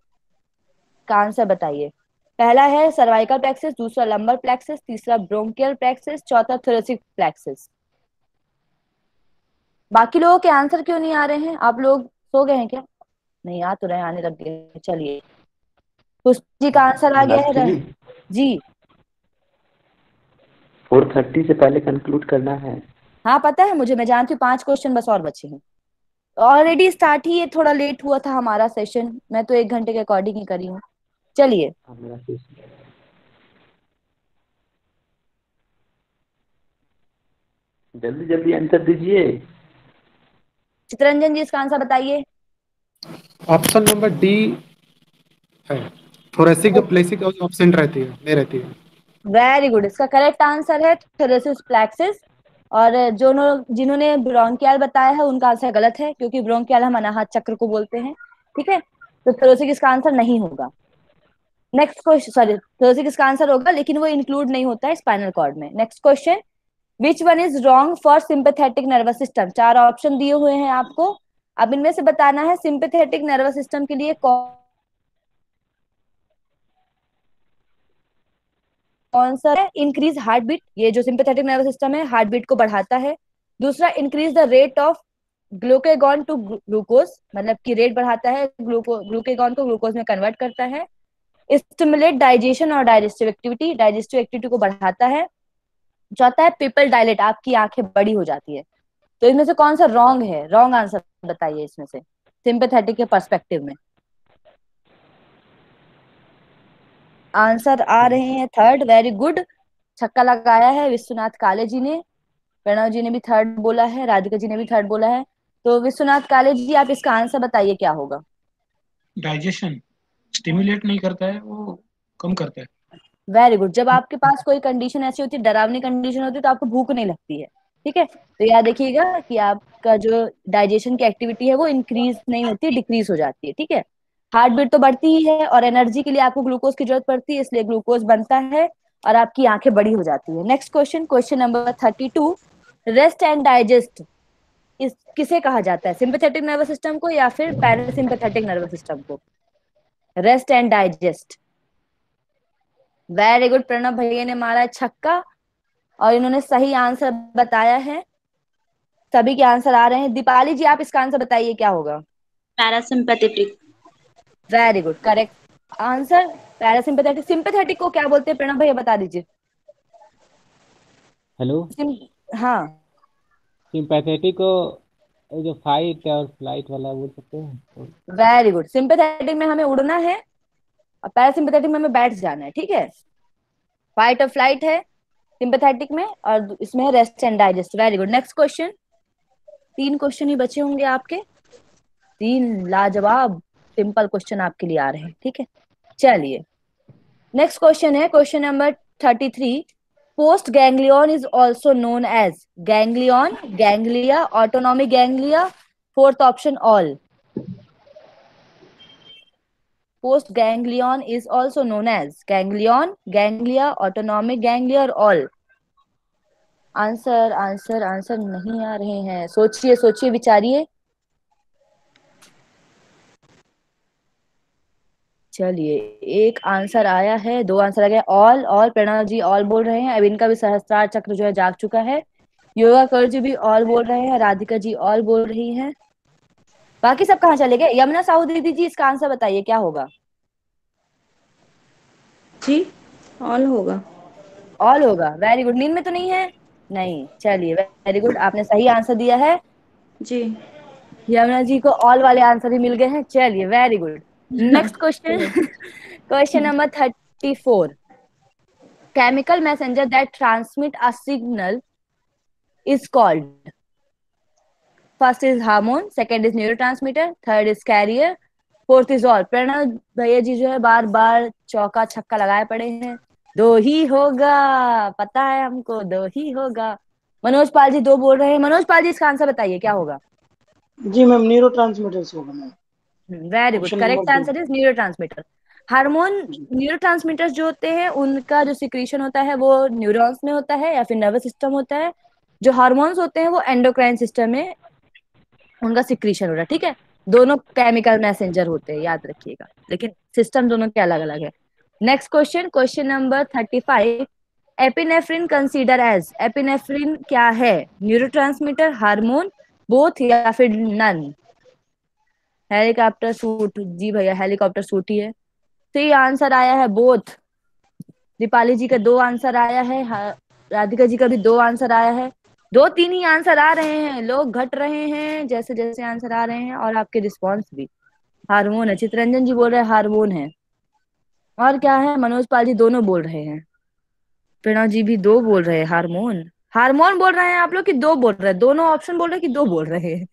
का आंसर बताइए। पहला है सर्वाइकल प्लेक्सिस, दूसरा लंबर प्लेक्सिस, तीसरा ब्रोंकियल प्लेक्सिस, चौथा थोरेसिक प्लेक्सिस। बाकी लोगों के आंसर क्यों नहीं आ रहे हैं? आप लोग सो गए हैं क्या? नहीं, आ तो रहे, आने लग गए। चलिए, पुष्टि का आंसर आ गया है। नर्सरी जी 4:30 से पहले कंक्लूड करना है। हाँ, पता है मुझे, मैं जानती हूँ। 5 क्वेश्चन बस और बचे हैं। ऑलरेडी स्टार्ट ही ये थोड़ा लेट हुआ था हमारा सेशन। मैं तो 1 घंटे के अकॉर्डिंग ही करी हूँ। चलिए, मेरा जल्दी जल्दी आंसर दीजिए। चितरंजन जी इसका आंसर बताइए। ऑप्शन नंबर डी है। थोरेसिक जो प्लेसिक ऑप्शन रहती है, नहीं रहती है। वेरी गुड, इसका करेक्ट आंसर है थोरेसिस प्लेक्सिस। और जो जिन्होंने ब्रोंकियल बताया है उनका आंसर गलत है, क्योंकि ब्रोंकियल हम अनाहत चक्र को बोलते हैं। ठीक है, तो थोरेसिक इसका आंसर नहीं होगा। नेक्स्ट क्वेश्चन, सॉरी, थोरेसिक इसका आंसर होगा, लेकिन वो इंक्लूड नहीं होता है स्पाइनल कॉर्ड में। Next question, which one is wrong for sympathetic nervous system? 4 option दिए हुए हैं आपको। अब इनमें से बताना है सिंपैथेटिक नर्वस सिस्टम के लिए कौन सा है? इंक्रीज हार्ट बीट, ये जो सिंपैथेटिक नर्वस सिस्टम है हार्ट बीट को बढ़ाता है। दूसरा, increase the rate of glucagon to glucose, मतलब कि रेट बढ़ाता है, ग्लूकेगॉन को ग्लूकोज में कन्वर्ट करता है। स्टिमुलेट डाइजेशन और डाइजेस्टिव एक्टिविटी, डाइजेस्टिव एक्टिविटी को बढ़ाता है। चौथा है पिपल डायलेट, आपकी आंखें बड़ी हो जाती है। तो इनमें से कौन सा रॉन्ग है? रॉन्ग आंसर बताइए इसमें से, सिंपैथेटिक के पर्सपेक्टिव में। आंसर आ रहे हैं थर्ड। वेरी गुड, छक्का लगाया है विश्वनाथ काले जी ने। प्रणव जी ने भी थर्ड बोला है, राधिका जी ने भी थर्ड बोला है। तो विश्वनाथ काले जी, आप इसका आंसर बताइए क्या होगा। डाइजेशन स्टिमुलेट नहीं करता है, वो कम करता है। Very good. जब आपके पास कोई कंडीशन ऐसी होती है, डरावनी कंडीशन होती है, तो आपको भूख नहीं लगती है। ठीक है, तो याद रखिएगा कि आपका जो डाइजेशन की एक्टिविटी है वो इंक्रीज नहीं होती, डिक्रीज हो जाती है। ठीक है, हार्ट बीट तो बढ़ती ही है, और एनर्जी के लिए आपको ग्लूकोज की जरूरत पड़ती है, इसलिए ग्लूकोज बनता है और आपकी आंखें बड़ी हो जाती है। Next question, question number 32। Rest and digest इस किसे कहा जाता है? सिंपैथेटिक नर्वस सिस्टम को या फिर पैरासिम्पैथेटिक नर्वस सिस्टम को? Rest and digest. Very good, Pranav भैया ने मारा छक्का और इन्होंने सही आंसर बताया है। सभी के आंसर आ रहे हैं। दीपाली जी, आप इसका आंसर बताइए क्या होगा। Parasympathetic. Very good, correct answer parasympathetic. Sympathetic को क्या बोलते हैं प्रणव भैया, बता दीजिए। हेलो, हाँ, सिंपैथेटिक को जो फाइट और फ्लाइट वाला बोल सकते हैं। Very good. सिंपैथेटिक में हमें उड़ना है और पैरासिम्पैथेटिक में हमें बैठ जाना है। ठीक है, फाइट और फ्लाइट है सिंपैथेटिक में, और इसमें है rest and digest. Very good. Next question, 3 question ही बचे होंगे आपके। 3 लाजवाब सिंपल क्वेश्चन आपके लिए आ रहे हैं। ठीक है, चलिए नेक्स्ट क्वेश्चन है question number 33। Post ganglion is also known as ganglion, ganglia, autonomic ganglia, fourth option all. Post ganglion is also known as ganglion, ganglia, autonomic ganglia और all. आंसर आंसर आंसर नहीं आ रहे हैं. सोचिए सोचिए विचारिए. चलिए, एक answer आया है, दो आंसर आ गया. ऑल ऑल प्रणव जी ऑल बोल रहे हैं. अब इनका भी सहस्त्रार चक्र जो है जाग चुका है. योगा कर जी भी ऑल बोल रहे हैं. राधिका जी ऑल बोल रही हैं. बाकी सब कहाँ चले गए? यमुना साहू दीदी जी इसका आंसर बताइए क्या होगा? जी ऑल होगा. ऑल होगा. Very good. नींद में तो नहीं है? नहीं. चलिए वेरी गुड, आपने सही आंसर दिया है जी. यमुना जी को ऑल वाले आंसर ही मिल गए हैं. चलिए very good. Next question. Question number 34. Chemical messenger that transmit a signal is called. First is hormone, second is neurotransmitter, third is carrier, fourth is all. Pranav भैया जी जो है बार बार चौका छक्का लगाए पड़े हैं. दो ही होगा, पता है हमको, दो ही होगा. मनोज पाल जी दो बोल रहे हैं. मनोज पाल जी इसका आंसर बताइए क्या होगा? जी मैम न्यूरोट्रांसमीटर्स होगा ma'am. Very good. Correct answer is neurotransmitter. Hormone neurotransmitters जो होते हैं उनका जो सिक्रीशन होता है वो न्यूरॉन्स में होता है या फिर नर्वस सिस्टम होता है. जो हार्मोन्स होते हैं वो एंडोक्राइन सिस्टम में उनका सिक्रीशन हो रहा है. ठीक है, दोनों केमिकल मैसेंजर होते हैं, याद रखिएगा, लेकिन सिस्टम दोनों के अलग अलग है. Next question, question number 35. Epinephrine consider as. Epinephrine क्या है? न्यूरोट्रांसमीटर, हार्मोन, बोथ या फिर नन? हेलीकॉप्टर सूट जी भैया, हेलीकॉप्टर सूट ही है. सही आंसर आया है बोथ. दीपाली जी का दो आंसर आया है, राधिका जी का भी दो आंसर आया है. दो तीन ही आंसर आ रहे हैं, लोग घट रहे हैं जैसे जैसे आंसर आ रहे हैं, और आपके रिस्पॉन्स भी. हार्मोन है. चित्रंजन जी बोल रहे हैं हार्मोन है. और क्या है? मनोज पाल जी दोनों बोल रहे हैं. प्रणव जी भी दो बोल रहे हैं. हार्मोन हार्मोन बोल रहे हैं आप लोग कि दो बोल रहे हैं? दोनों ऑप्शन बोल रहे हैं कि दो बोल रहे हैं?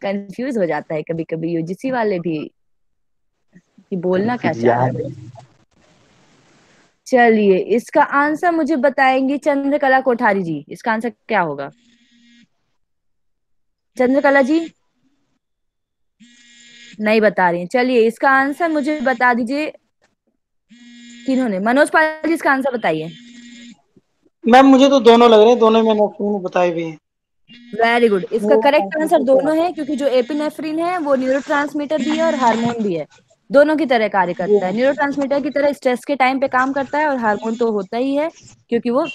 कंफ्यूज हो जाता है कभी कभी यूजीसी वाले भी कि बोलना क्या चाह रहे हैं. चलिए, इसका आंसर मुझे बताएंगी चंद्रकला कोठारी जी. इसका आंसर क्या होगा? चंद्रकला जी नहीं बता रही हैं. चलिए, इसका आंसर मुझे बता दीजिए. किन्होंने? मनोज पाल जी इसका आंसर बताइए. मैम मुझे तो दोनों लग रहे हैं, दोनों मैंने ऑप्शन बताए भी हैं. Very good. इसका करेक्ट आंसर दोनों है, क्योंकि जो एपिनेफ्रिन है वो न्यूरोट्रांसमीटर भी है और हार्मोन भी है. दोनों की तरह कार्य करता है. न्यूरोट्रांसमीटर की तरह स्ट्रेस के टाइम पे काम करता है, और हार्मोन तो होता ही है क्योंकि वो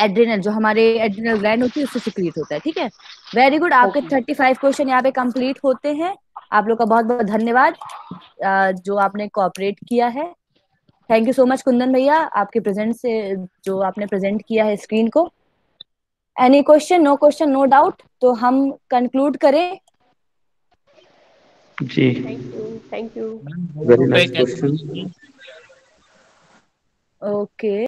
एड्रिनल, जो हमारे एड्रिनल ग्लैंड होती है उससे सिक्रीट होता है. ठीक है, वेरी गुड. आपके 35 क्वेश्चन यहाँ पे कंप्लीट होते हैं. आप लोग का बहुत बहुत धन्यवाद जो आपने कोऑपरेट किया है. Thank you so much Kundan भैया, आपके प्रेजेंट से जो आपने प्रेजेंट किया है स्क्रीन को. Any question? No question, no doubt. तो हम कंक्लूड करें. जी. Thank you. Very nice question. Okay.